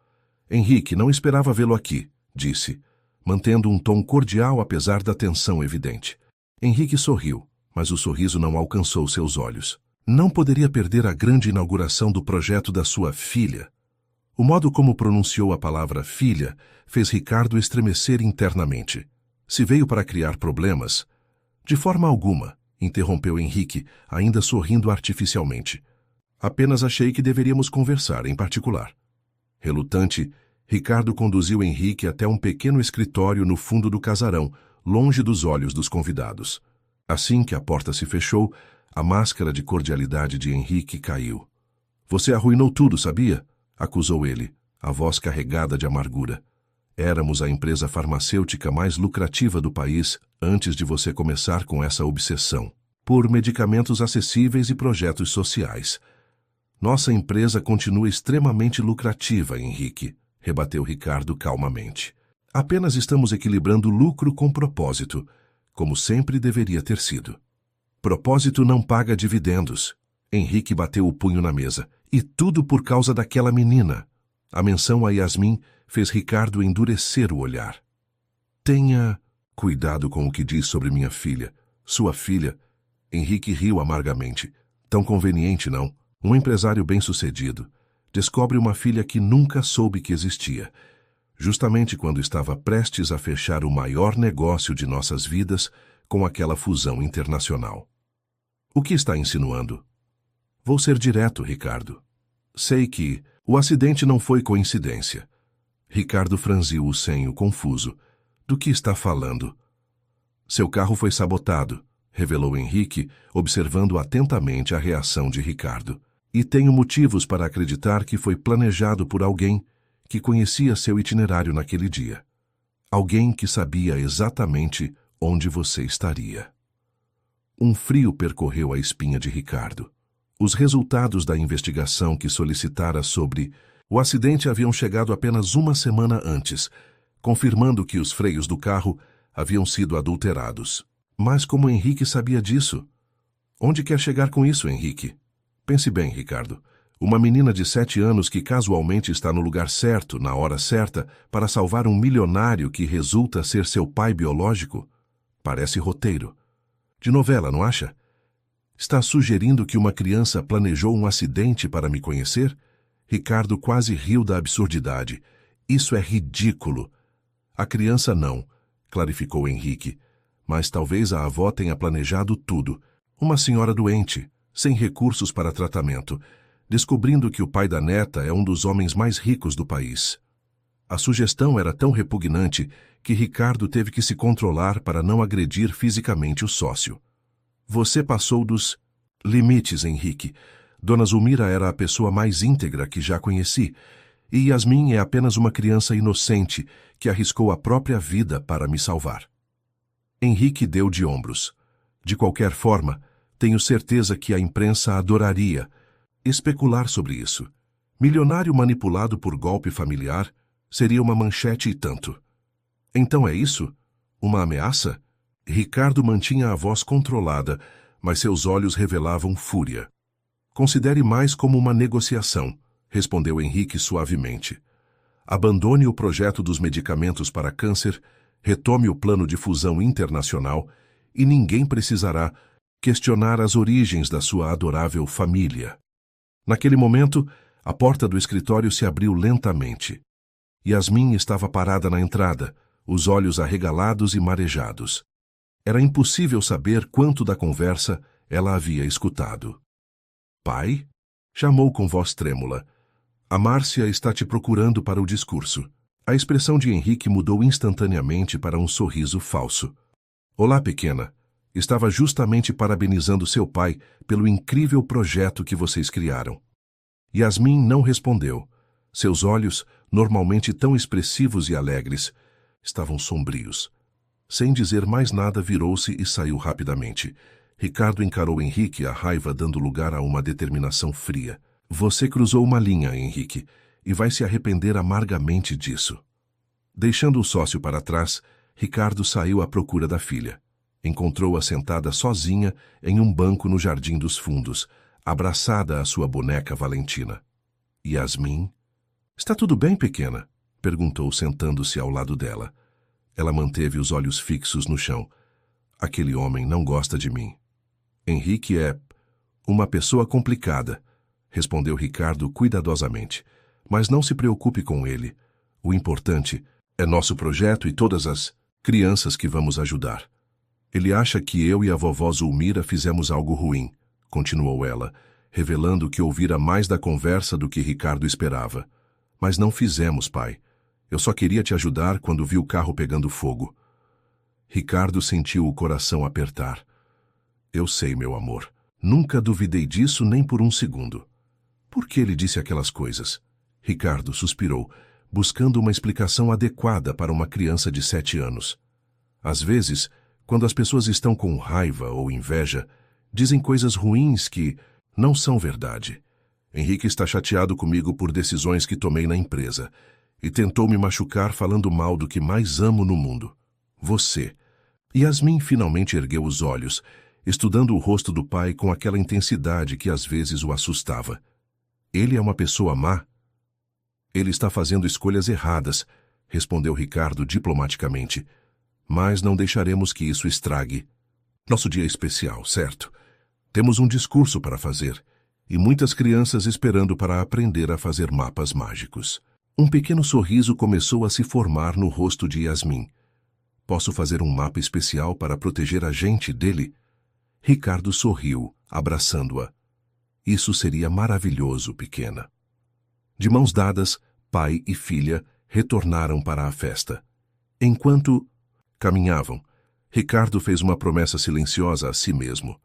Henrique, não esperava vê-lo aqui, disse, mantendo um tom cordial apesar da tensão evidente. Henrique sorriu, mas o sorriso não alcançou seus olhos. Não poderia perder a grande inauguração do projeto da sua filha. O modo como pronunciou a palavra filha fez Ricardo estremecer internamente. Se veio para criar problemas? De forma alguma, interrompeu Henrique, ainda sorrindo artificialmente. Apenas achei que deveríamos conversar em particular. Relutante, Ricardo conduziu Henrique até um pequeno escritório no fundo do casarão, longe dos olhos dos convidados. Assim que a porta se fechou, a máscara de cordialidade de Henrique caiu. Você arruinou tudo, sabia? acusou ele, a voz carregada de amargura. Éramos a empresa farmacêutica mais lucrativa do país antes de você começar com essa obsessão por medicamentos acessíveis e projetos sociais. Nossa empresa continua extremamente lucrativa, Henrique, rebateu Ricardo calmamente. Apenas estamos equilibrando lucro com propósito, como sempre deveria ter sido. Propósito não paga dividendos. Henrique bateu o punho na mesa. E tudo por causa daquela menina. A menção a Yasmin fez Ricardo endurecer o olhar. Tenha cuidado com o que diz sobre minha filha. Sua filha. Henrique riu amargamente. Tão conveniente, não? Um empresário bem-sucedido descobre uma filha que nunca soube que existia, justamente quando estava prestes a fechar o maior negócio de nossas vidas com aquela fusão internacional. O que está insinuando? Vou ser direto, Ricardo. Sei que o acidente não foi coincidência. Ricardo franziu o senho confuso. Do que está falando? Seu carro foi sabotado, revelou Henrique, observando atentamente a reação de Ricardo. E tenho motivos para acreditar que foi planejado por alguém que conhecia seu itinerário naquele dia. Alguém que sabia exatamente onde você estaria. Um frio percorreu a espinha de Ricardo. Os resultados da investigação que solicitara sobre o acidente haviam chegado apenas uma semana antes, confirmando que os freios do carro haviam sido adulterados. Mas como Henrique sabia disso? Onde quer chegar com isso, Henrique? Pense bem, Ricardo. Uma menina de 7 anos que casualmente está no lugar certo, na hora certa, para salvar um milionário que resulta ser seu pai biológico? Parece roteiro. De novela, não acha? Está sugerindo que uma criança planejou um acidente para me conhecer? Ricardo quase riu da absurdidade. Isso é ridículo. A criança não, clarificou Henrique. Mas talvez a avó tenha planejado tudo. Uma senhora doente, sem recursos para tratamento, descobrindo que o pai da neta é um dos homens mais ricos do país. A sugestão era tão repugnante que Ricardo teve que se controlar para não agredir fisicamente o sócio. Você passou dos limites, Henrique. Dona Zulmira era a pessoa mais íntegra que já conheci, e Yasmin é apenas uma criança inocente que arriscou a própria vida para me salvar. Henrique deu de ombros. De qualquer forma, tenho certeza que a imprensa adoraria especular sobre isso. Milionário manipulado por golpe familiar seria uma manchete e tanto. Então é isso? Uma ameaça? Ricardo mantinha a voz controlada, mas seus olhos revelavam fúria. Considere mais como uma negociação, respondeu Henrique suavemente. Abandone o projeto dos medicamentos para câncer, retome o plano de fusão internacional e ninguém precisará questionar as origens da sua adorável família. Naquele momento, a porta do escritório se abriu lentamente. Yasmin estava parada na entrada, os olhos arregalados e marejados. Era impossível saber quanto da conversa ela havia escutado. Pai? Chamou com voz trêmula. A Márcia está te procurando para o discurso. A expressão de Henrique mudou instantaneamente para um sorriso falso. Olá, pequena. Estava justamente parabenizando seu pai pelo incrível projeto que vocês criaram. Yasmin não respondeu. Seus olhos, normalmente tão expressivos e alegres, estavam sombrios. Sem dizer mais nada, virou-se e saiu rapidamente. Ricardo encarou Henrique, a raiva dando lugar a uma determinação fria. Você cruzou uma linha, Henrique, e vai se arrepender amargamente disso. Deixando o sócio para trás, Ricardo saiu à procura da filha. Encontrou-a sentada sozinha em um banco no Jardim dos Fundos, abraçada à sua boneca Valentina. Yasmin? Está tudo bem, pequena? Perguntou, sentando-se ao lado dela. Ela manteve os olhos fixos no chão. Aquele homem não gosta de mim. Henrique é uma pessoa complicada, respondeu Ricardo cuidadosamente. Mas não se preocupe com ele. O importante é nosso projeto e todas as crianças que vamos ajudar. Ele acha que eu e a vovó Zulmira fizemos algo ruim, continuou ela, revelando que ouvira mais da conversa do que Ricardo esperava. Mas não fizemos, pai. Eu só queria te ajudar quando vi o carro pegando fogo. Ricardo sentiu o coração apertar. Eu sei, meu amor. Nunca duvidei disso nem por um segundo. Por que ele disse aquelas coisas? Ricardo suspirou, buscando uma explicação adequada para uma criança de 7 anos. Às vezes, quando as pessoas estão com raiva ou inveja, dizem coisas ruins que não são verdade. Henrique está chateado comigo por decisões que tomei na empresa e tentou me machucar falando mal do que mais amo no mundo. Você. Yasmin finalmente ergueu os olhos, estudando o rosto do pai com aquela intensidade que às vezes o assustava. Ele é uma pessoa má? Ele está fazendo escolhas erradas, respondeu Ricardo diplomaticamente. Mas não deixaremos que isso estrague nosso dia especial, certo? Temos um discurso para fazer e muitas crianças esperando para aprender a fazer mapas mágicos. Um pequeno sorriso começou a se formar no rosto de Yasmin. Posso fazer um mapa especial para proteger a gente dele? Ricardo sorriu, abraçando-a. Isso seria maravilhoso, pequena. De mãos dadas, pai e filha retornaram para a festa. Enquanto caminhavam, Ricardo fez uma promessa silenciosa a si mesmo.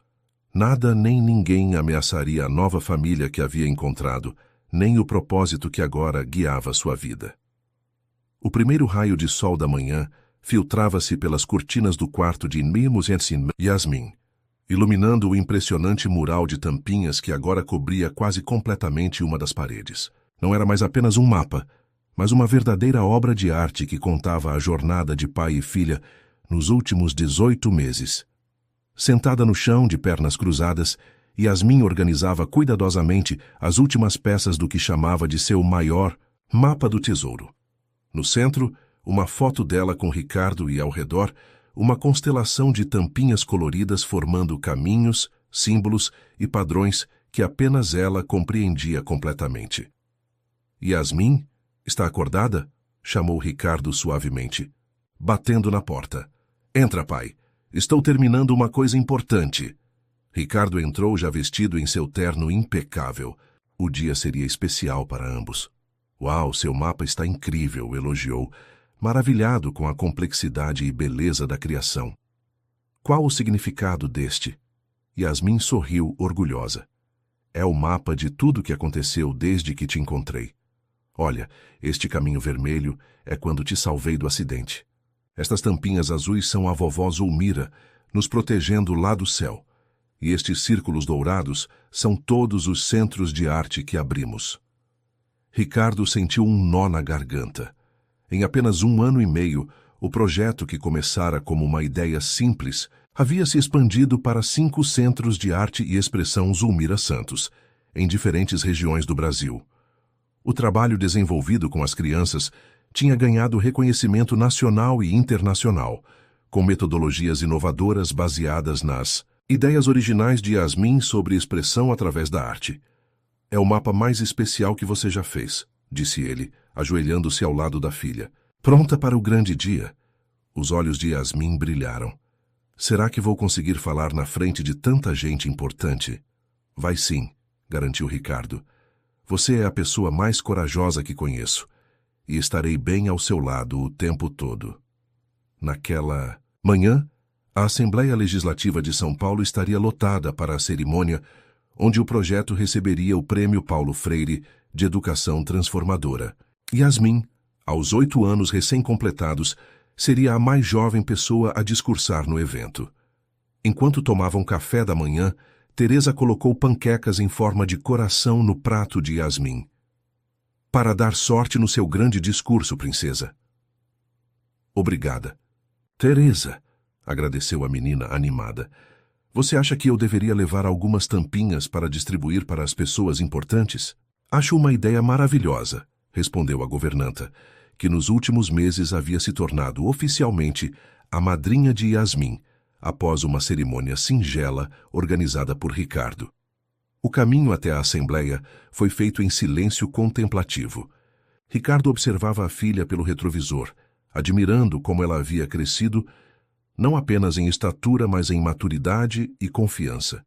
Nada nem ninguém ameaçaria a nova família que havia encontrado, nem o propósito que agora guiava sua vida. O primeiro raio de sol da manhã filtrava-se pelas cortinas do quarto de Yasmin, iluminando o impressionante mural de tampinhas que agora cobria quase completamente uma das paredes. Não era mais apenas um mapa, mas uma verdadeira obra de arte que contava a jornada de pai e filha nos últimos 18 meses. Sentada no chão, de pernas cruzadas, Yasmin organizava cuidadosamente as últimas peças do que chamava de seu maior mapa do tesouro. No centro, uma foto dela com Ricardo e, ao redor, uma constelação de tampinhas coloridas formando caminhos, símbolos e padrões que apenas ela compreendia completamente. Yasmin, está acordada? Chamou Ricardo suavemente, batendo na porta. Entra, pai. Estou terminando uma coisa importante. Ricardo entrou já vestido em seu terno impecável. O dia seria especial para ambos. Uau, seu mapa está incrível, elogiou, maravilhado com a complexidade e beleza da criação. Qual o significado deste? Yasmin sorriu orgulhosa. É o mapa de tudo que aconteceu desde que te encontrei. Olha, este caminho vermelho é quando te salvei do acidente. Estas tampinhas azuis são a vovó Zulmira, nos protegendo lá do céu. E estes círculos dourados são todos os centros de arte que abrimos. Ricardo sentiu um nó na garganta. Em apenas 1 ano e meio, o projeto que começara como uma ideia simples havia se expandido para 5 centros de arte e expressão Zulmira Santos, em diferentes regiões do Brasil. O trabalho desenvolvido com as crianças tinha ganhado reconhecimento nacional e internacional, com metodologias inovadoras baseadas nas ideias originais de Yasmin sobre expressão através da arte. É o mapa mais especial que você já fez, disse ele, ajoelhando-se ao lado da filha. Pronta para o grande dia? Os olhos de Yasmin brilharam. Será que vou conseguir falar na frente de tanta gente importante? Vai sim, garantiu Ricardo. Você é a pessoa mais corajosa que conheço, e estarei bem ao seu lado o tempo todo. Naquela manhã, a Assembleia Legislativa de São Paulo estaria lotada para a cerimônia onde o projeto receberia o Prêmio Paulo Freire de Educação Transformadora. Yasmin, aos 8 anos recém-completados, seria a mais jovem pessoa a discursar no evento. Enquanto tomavam café da manhã, Teresa colocou panquecas em forma de coração no prato de Yasmin. Para dar sorte no seu grande discurso, princesa. Obrigada. Teresa, agradeceu a menina animada. Você acha que eu deveria levar algumas tampinhas para distribuir para as pessoas importantes? Acho uma ideia maravilhosa, respondeu a governanta, que nos últimos meses havia se tornado oficialmente a madrinha de Yasmin, após uma cerimônia singela organizada por Ricardo. O caminho até a Assembleia foi feito em silêncio contemplativo. Ricardo observava a filha pelo retrovisor, admirando como ela havia crescido, não apenas em estatura, mas em maturidade e confiança.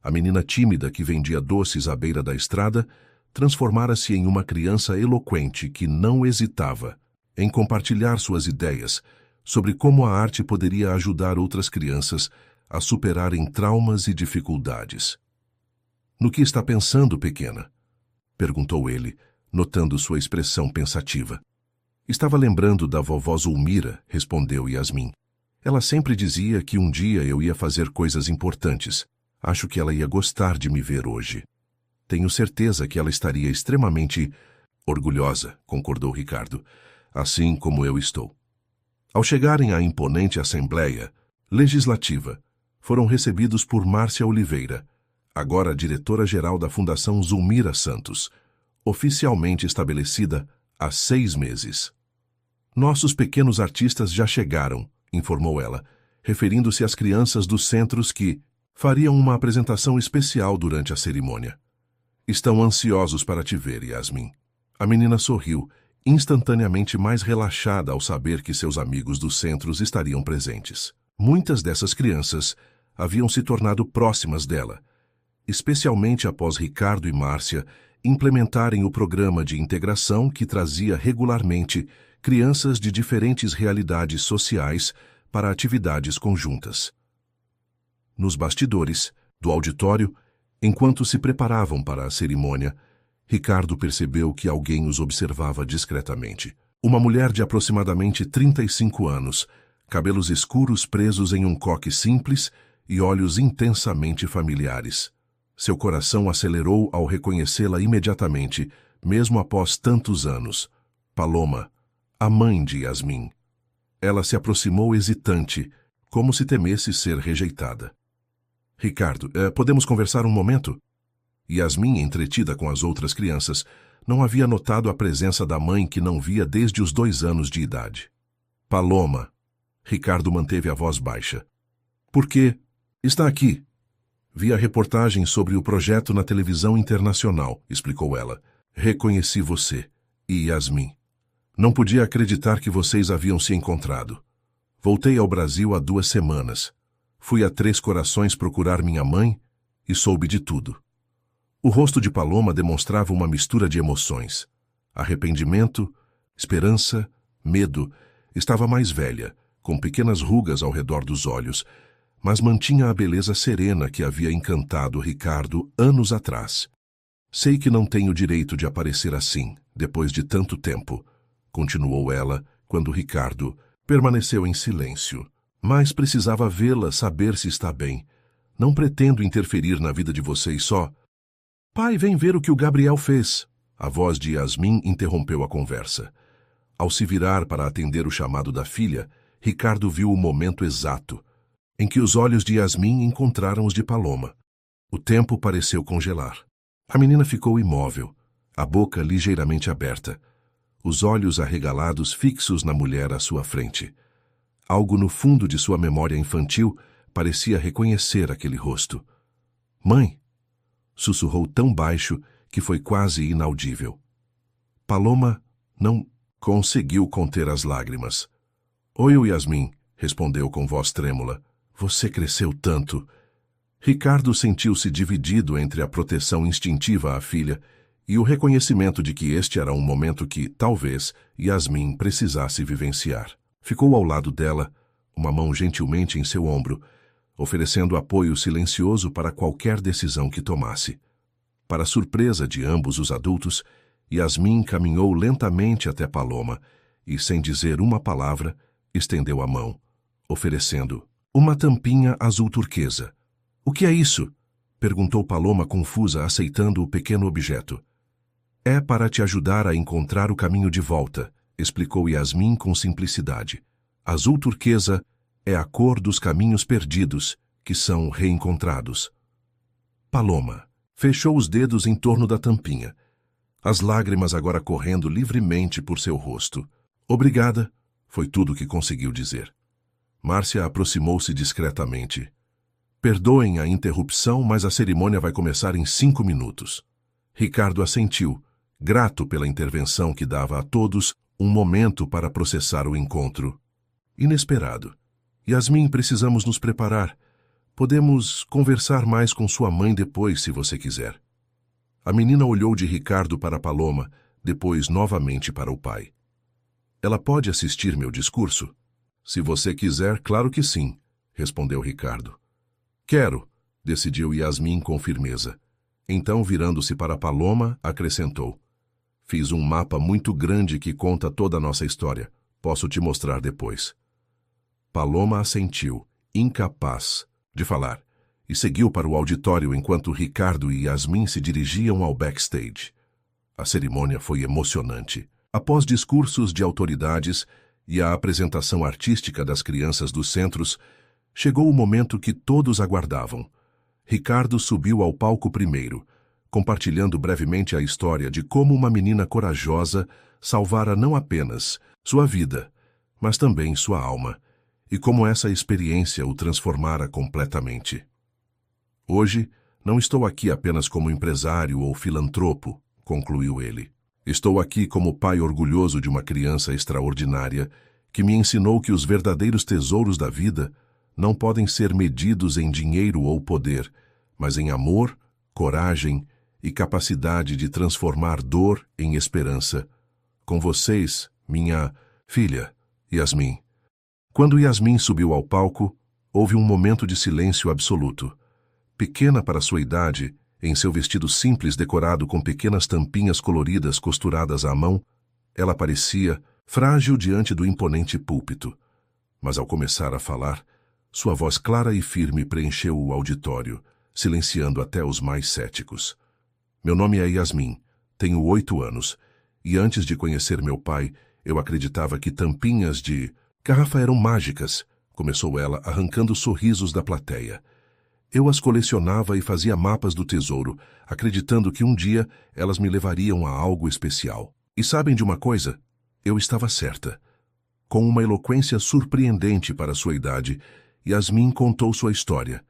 A menina tímida que vendia doces à beira da estrada transformara-se em uma criança eloquente que não hesitava em compartilhar suas ideias sobre como a arte poderia ajudar outras crianças a superarem traumas e dificuldades. No que está pensando, pequena? Perguntou ele, notando sua expressão pensativa. Estava lembrando da vovó Zulmira, respondeu Yasmin. Ela sempre dizia que um dia eu ia fazer coisas importantes. Acho que ela ia gostar de me ver hoje. Tenho certeza que ela estaria extremamente orgulhosa, concordou Ricardo, assim como eu estou. Ao chegarem à imponente Assembleia Legislativa, foram recebidos por Márcia Oliveira, agora diretora-geral da Fundação Zulmira Santos, oficialmente estabelecida há 6 meses. Nossos pequenos artistas já chegaram, informou ela, referindo-se às crianças dos centros que fariam uma apresentação especial durante a cerimônia. Estão ansiosos para te ver, Yasmin. A menina sorriu, instantaneamente mais relaxada ao saber que seus amigos dos centros estariam presentes. Muitas dessas crianças haviam se tornado próximas dela, especialmente após Ricardo e Márcia implementarem o programa de integração que trazia regularmente crianças de diferentes realidades sociais para atividades conjuntas. Nos bastidores do auditório, enquanto se preparavam para a cerimônia, Ricardo percebeu que alguém os observava discretamente. Uma mulher de aproximadamente 35 anos, cabelos escuros presos em um coque simples e olhos intensamente familiares. Seu coração acelerou ao reconhecê-la imediatamente, mesmo após tantos anos. Paloma, a mãe de Yasmin. Ela se aproximou hesitante, como se temesse ser rejeitada. Ricardo, podemos conversar um momento? Yasmin, entretida com as outras crianças, não havia notado a presença da mãe que não via desde os 2 anos de idade. Paloma. Ricardo manteve a voz baixa. Por quê? Está aqui. Vi a reportagem sobre o projeto na televisão internacional, explicou ela. Reconheci você e Yasmin. Não podia acreditar que vocês haviam se encontrado. Voltei ao Brasil há 2 semanas. Fui a 3 Corações procurar minha mãe e soube de tudo. O rosto de Paloma demonstrava uma mistura de emoções. Arrependimento, esperança, medo. Estava mais velha, com pequenas rugas ao redor dos olhos, mas mantinha a beleza serena que havia encantado Ricardo anos atrás. Sei que não tenho direito de aparecer assim, depois de tanto tempo, continuou ela, quando Ricardo permaneceu em silêncio. Mas precisava vê-la, saber se está bem. Não pretendo interferir na vida de vocês só. Pai, vem ver o que o Gabriel fez. A voz de Yasmin interrompeu a conversa. Ao se virar para atender o chamado da filha, Ricardo viu o momento exato em que os olhos de Yasmin encontraram os de Paloma. O tempo pareceu congelar. A menina ficou imóvel, a boca ligeiramente aberta, os olhos arregalados fixos na mulher à sua frente. Algo no fundo de sua memória infantil parecia reconhecer aquele rosto. Mãe! Sussurrou tão baixo que foi quase inaudível. Paloma não conseguiu conter as lágrimas. Oi, Yasmin, respondeu com voz trêmula. Você cresceu tanto. Ricardo sentiu-se dividido entre a proteção instintiva à filha e o reconhecimento de que este era um momento que, talvez, Yasmin precisasse vivenciar. Ficou ao lado dela, uma mão gentilmente em seu ombro, oferecendo apoio silencioso para qualquer decisão que tomasse. Para surpresa de ambos os adultos, Yasmin caminhou lentamente até Paloma e, sem dizer uma palavra, estendeu a mão, oferecendo uma tampinha azul turquesa. O que é isso? Perguntou Paloma confusa, aceitando o pequeno objeto. É para te ajudar a encontrar o caminho de volta, explicou Yasmin com simplicidade. Azul turquesa é a cor dos caminhos perdidos, que são reencontrados. Paloma fechou os dedos em torno da tampinha, as lágrimas agora correndo livremente por seu rosto. Obrigada, foi tudo o que conseguiu dizer. Márcia aproximou-se discretamente. Perdoem a interrupção, mas a cerimônia vai começar em 5 minutos. Ricardo assentiu, grato pela intervenção que dava a todos um momento para processar o encontro. Inesperado. Yasmin, precisamos nos preparar. Podemos conversar mais com sua mãe depois, se você quiser. A menina olhou de Ricardo para Paloma, depois novamente para o pai. Ela pode assistir meu discurso? Se você quiser, claro que sim, respondeu Ricardo. Quero, decidiu Yasmin com firmeza. Então, virando-se para Paloma, acrescentou. Fiz um mapa muito grande que conta toda a nossa história. Posso te mostrar depois. Paloma assentiu, incapaz de falar, e seguiu para o auditório enquanto Ricardo e Yasmin se dirigiam ao backstage. A cerimônia foi emocionante. Após discursos de autoridades e a apresentação artística das crianças dos centros, chegou o momento que todos aguardavam. Ricardo subiu ao palco primeiro, compartilhando brevemente a história de como uma menina corajosa salvara não apenas sua vida, mas também sua alma, e como essa experiência o transformara completamente. Hoje, não estou aqui apenas como empresário ou filantropo, concluiu ele. Estou aqui como pai orgulhoso de uma criança extraordinária que me ensinou que os verdadeiros tesouros da vida não podem ser medidos em dinheiro ou poder, mas em amor, coragem e capacidade de transformar dor em esperança. Com vocês, minha filha, Yasmin. Quando Yasmin subiu ao palco, houve um momento de silêncio absoluto. Pequena para sua idade, em seu vestido simples decorado com pequenas tampinhas coloridas costuradas à mão, ela parecia frágil diante do imponente púlpito. Mas ao começar a falar, sua voz clara e firme preencheu o auditório, silenciando até os mais céticos. Meu nome é Yasmin, tenho 8 anos, e antes de conhecer meu pai, eu acreditava que tampinhas de garrafa eram mágicas, começou ela, arrancando sorrisos da plateia. Eu as colecionava e fazia mapas do tesouro, acreditando que um dia elas me levariam a algo especial. E sabem de uma coisa? Eu estava certa. Com uma eloquência surpreendente para sua idade, Yasmin contou sua história.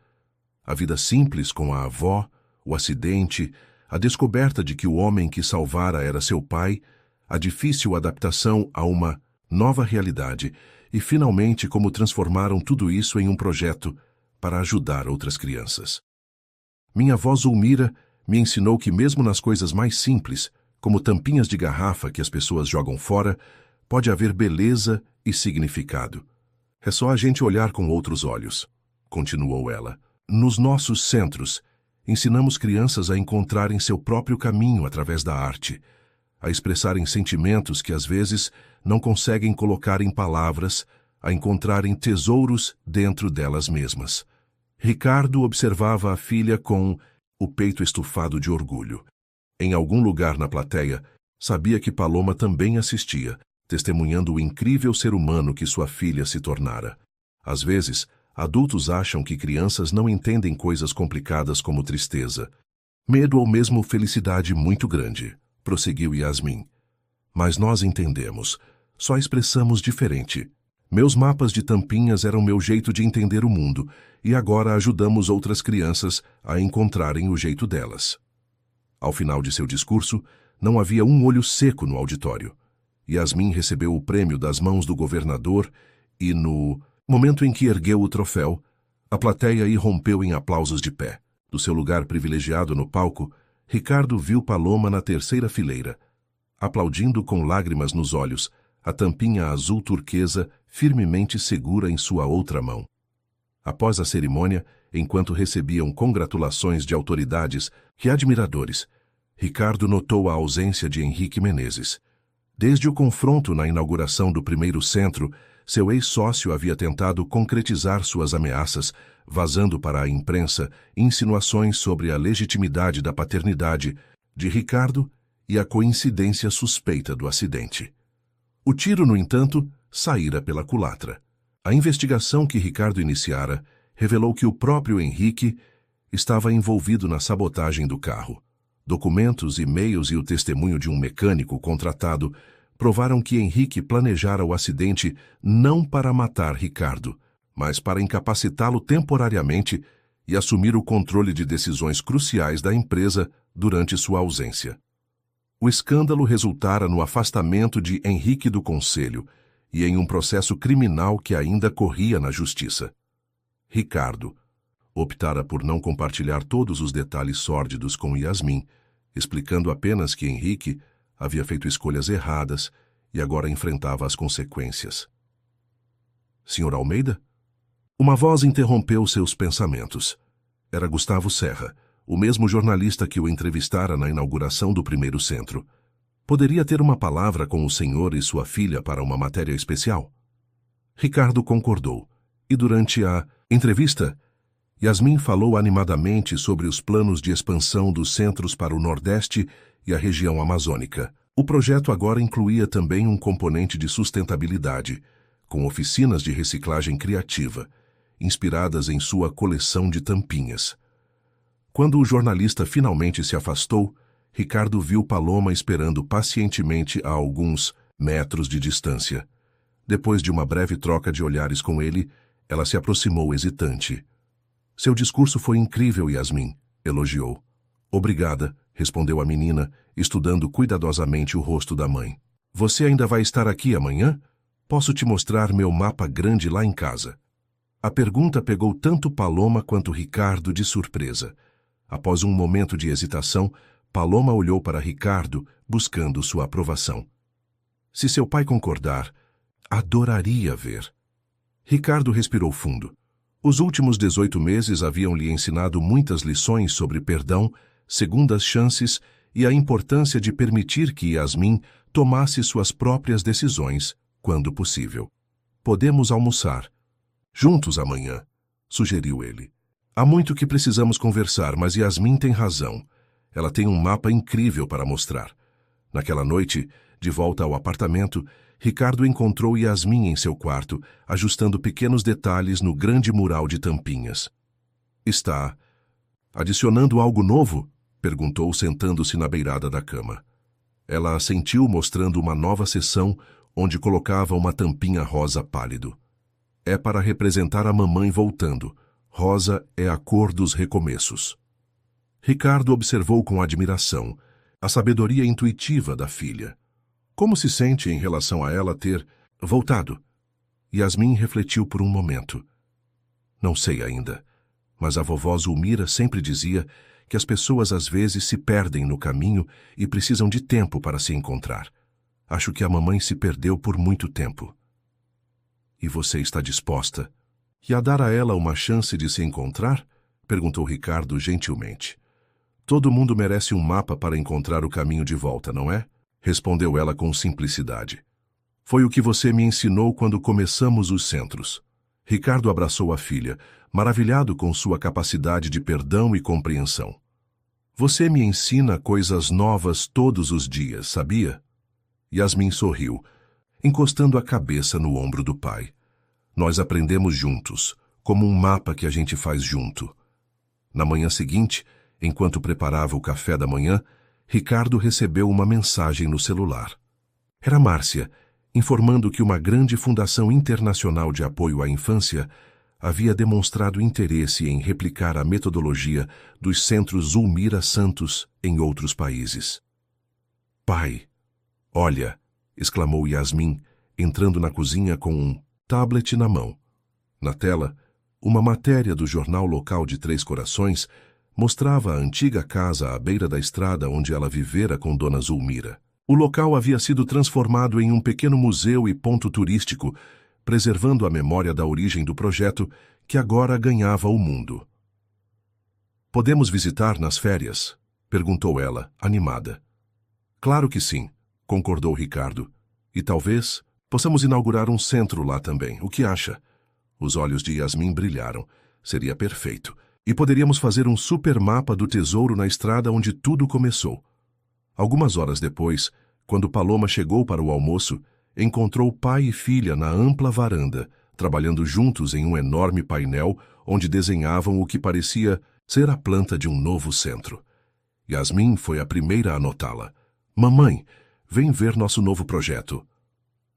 A vida simples com a avó, o acidente, a descoberta de que o homem que salvara era seu pai, a difícil adaptação a uma nova realidade e, finalmente, como transformaram tudo isso em um projeto para ajudar outras crianças. Minha avó Zulmira me ensinou que mesmo nas coisas mais simples, como tampinhas de garrafa que as pessoas jogam fora, pode haver beleza e significado. É só a gente olhar com outros olhos, continuou ela. Nos nossos centros, ensinamos crianças a encontrarem seu próprio caminho através da arte, a expressarem sentimentos que às vezes não conseguem colocar em palavras, a encontrarem tesouros dentro delas mesmas. Ricardo observava a filha com o peito estufado de orgulho. Em algum lugar na plateia, sabia que Paloma também assistia, testemunhando o incrível ser humano que sua filha se tornara. Às vezes, adultos acham que crianças não entendem coisas complicadas como tristeza, medo ou mesmo felicidade muito grande, prosseguiu Yasmin. Mas nós entendemos, só expressamos diferente. Meus mapas de tampinhas eram meu jeito de entender o mundo, e agora ajudamos outras crianças a encontrarem o jeito delas. Ao final de seu discurso, não havia um olho seco no auditório. Yasmin recebeu o prêmio das mãos do governador e, no momento em que ergueu o troféu, a plateia irrompeu em aplausos de pé. Do seu lugar privilegiado no palco, Ricardo viu Paloma na terceira fileira, aplaudindo com lágrimas nos olhos, a tampinha azul turquesa firmemente segura em sua outra mão. Após a cerimônia, enquanto recebiam congratulações de autoridades e admiradores, Ricardo notou a ausência de Henrique Menezes. Desde o confronto na inauguração do primeiro centro, seu ex-sócio havia tentado concretizar suas ameaças, vazando para a imprensa insinuações sobre a legitimidade da paternidade de Ricardo e a coincidência suspeita do acidente. O tiro, no entanto, saíra pela culatra. A investigação que Ricardo iniciara revelou que o próprio Henrique estava envolvido na sabotagem do carro. Documentos, e-mails e o testemunho de um mecânico contratado provaram que Henrique planejara o acidente não para matar Ricardo, mas para incapacitá-lo temporariamente e assumir o controle de decisões cruciais da empresa durante sua ausência. O escândalo resultara no afastamento de Henrique do conselho e em um processo criminal que ainda corria na justiça. Ricardo optara por não compartilhar todos os detalhes sórdidos com Yasmin, explicando apenas que Henrique havia feito escolhas erradas e agora enfrentava as consequências. Senhor Almeida? Uma voz interrompeu seus pensamentos. Era Gustavo Serra, o mesmo jornalista que o entrevistara na inauguração do primeiro centro. Poderia ter uma palavra com o senhor e sua filha para uma matéria especial? Ricardo concordou, e durante a entrevista, Yasmin falou animadamente sobre os planos de expansão dos centros para o Nordeste e a região amazônica. O projeto agora incluía também um componente de sustentabilidade, com oficinas de reciclagem criativa, inspiradas em sua coleção de tampinhas. Quando o jornalista finalmente se afastou, Ricardo viu Paloma esperando pacientemente a alguns metros de distância. Depois de uma breve troca de olhares com ele, ela se aproximou hesitante. Seu discurso foi incrível, Yasmin, elogiou. Obrigada, respondeu a menina, estudando cuidadosamente o rosto da mãe. Você ainda vai estar aqui amanhã? Posso te mostrar meu mapa grande lá em casa. A pergunta pegou tanto Paloma quanto Ricardo de surpresa. Após um momento de hesitação, Paloma olhou para Ricardo, buscando sua aprovação. Se seu pai concordar, adoraria ver. Ricardo respirou fundo. Os últimos 18 meses haviam lhe ensinado muitas lições sobre perdão, segundas chances e a importância de permitir que Yasmin tomasse suas próprias decisões, quando possível. Podemos almoçar juntos amanhã, sugeriu ele. Há muito que precisamos conversar, mas Yasmin tem razão. Ela tem um mapa incrível para mostrar. Naquela noite, de volta ao apartamento, Ricardo encontrou Yasmin em seu quarto, ajustando pequenos detalhes no grande mural de tampinhas. Está adicionando algo novo? Perguntou, sentando-se na beirada da cama. Ela assentiu, mostrando uma nova seção, onde colocava uma tampinha rosa pálido. É para representar a mamãe voltando. Rosa é a cor dos recomeços. Ricardo observou com admiração a sabedoria intuitiva da filha. Como se sente em relação a ela ter voltado? Yasmin refletiu por um momento. Não sei ainda, mas a vovó Zulmira sempre dizia que as pessoas às vezes se perdem no caminho e precisam de tempo para se encontrar. Acho que a mamãe se perdeu por muito tempo. E você está disposta a dar a ela uma chance de se encontrar? Perguntou Ricardo gentilmente. Todo mundo merece um mapa para encontrar o caminho de volta, não é? Respondeu ela com simplicidade. Foi o que você me ensinou quando começamos os centros. Ricardo abraçou a filha, maravilhado com sua capacidade de perdão e compreensão. Você me ensina coisas novas todos os dias, sabia? Yasmin sorriu, encostando a cabeça no ombro do pai. Nós aprendemos juntos, como um mapa que a gente faz junto. Na manhã seguinte, enquanto preparava o café da manhã, Ricardo recebeu uma mensagem no celular. Era Márcia, informando que uma grande fundação internacional de apoio à infância havia demonstrado interesse em replicar a metodologia dos centros Zulmira Santos em outros países. Pai, olha, exclamou Yasmin, entrando na cozinha com um tablet na mão. Na tela, uma matéria do jornal local de Três Corações mostrava a antiga casa à beira da estrada onde ela vivera com Dona Zulmira. O local havia sido transformado em um pequeno museu e ponto turístico, preservando a memória da origem do projeto que agora ganhava o mundo. Podemos visitar nas férias? Perguntou ela, animada. Claro que sim, concordou Ricardo. E talvez possamos inaugurar um centro lá também. O que acha? Os olhos de Yasmin brilharam. Seria perfeito. E poderíamos fazer um super mapa do tesouro na estrada onde tudo começou. Algumas horas depois, quando Paloma chegou para o almoço, encontrou pai e filha na ampla varanda, trabalhando juntos em um enorme painel onde desenhavam o que parecia ser a planta de um novo centro. Yasmin foi a primeira a notá-la. Mamãe, vem ver nosso novo projeto.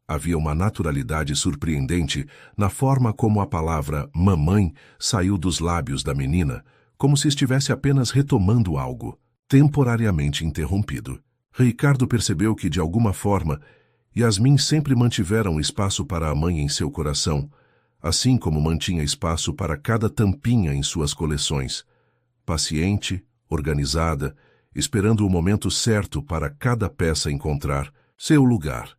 Havia uma naturalidade surpreendente na forma como a palavra mamãe saiu dos lábios da menina, como se estivesse apenas retomando algo, temporariamente interrompido. Ricardo percebeu que, de alguma forma, Yasmin sempre mantivera um espaço para a mãe em seu coração, assim como mantinha espaço para cada tampinha em suas coleções. Paciente, organizada, esperando o momento certo para cada peça encontrar seu lugar.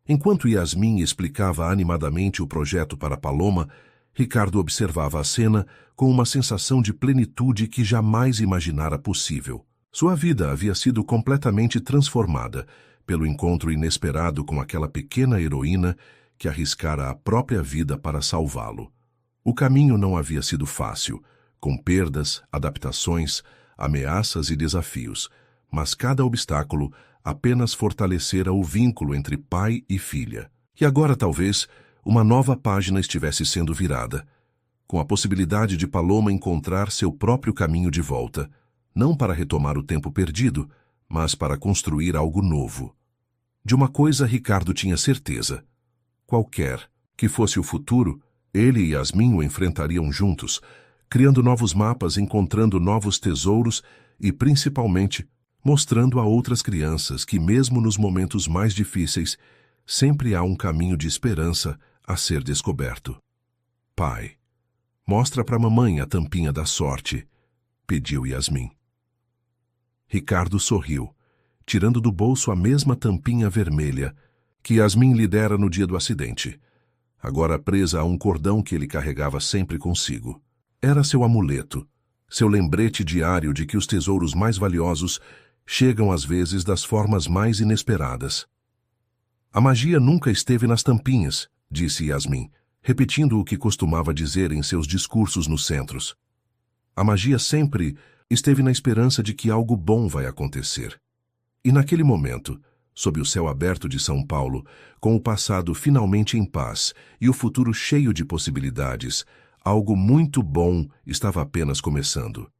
Enquanto Yasmin explicava animadamente o projeto para Paloma, Ricardo observava a cena com uma sensação de plenitude que jamais imaginara possível. Sua vida havia sido completamente transformada, pelo encontro inesperado com aquela pequena heroína que arriscara a própria vida para salvá-lo. O caminho não havia sido fácil, com perdas, adaptações, ameaças e desafios, mas cada obstáculo apenas fortalecera o vínculo entre pai e filha. E agora, talvez, uma nova página estivesse sendo virada, com a possibilidade de Paloma encontrar seu próprio caminho de volta, não para retomar o tempo perdido, mas para construir algo novo. De uma coisa Ricardo tinha certeza: qualquer que fosse o futuro, ele e Yasmin o enfrentariam juntos, criando novos mapas, encontrando novos tesouros e, principalmente, mostrando a outras crianças que, mesmo nos momentos mais difíceis, sempre há um caminho de esperança a ser descoberto. Pai, mostra para mamãe a tampinha da sorte, pediu Yasmin. Ricardo sorriu, tirando do bolso a mesma tampinha vermelha que Yasmin lhe dera no dia do acidente, agora presa a um cordão que ele carregava sempre consigo. Era seu amuleto, seu lembrete diário de que os tesouros mais valiosos chegam às vezes das formas mais inesperadas. A magia nunca esteve nas tampinhas, disse Yasmin, repetindo o que costumava dizer em seus discursos nos centros. A magia sempre esteve na esperança de que algo bom vai acontecer. E naquele momento, sob o céu aberto de São Paulo, com o passado finalmente em paz e o futuro cheio de possibilidades, algo muito bom estava apenas começando.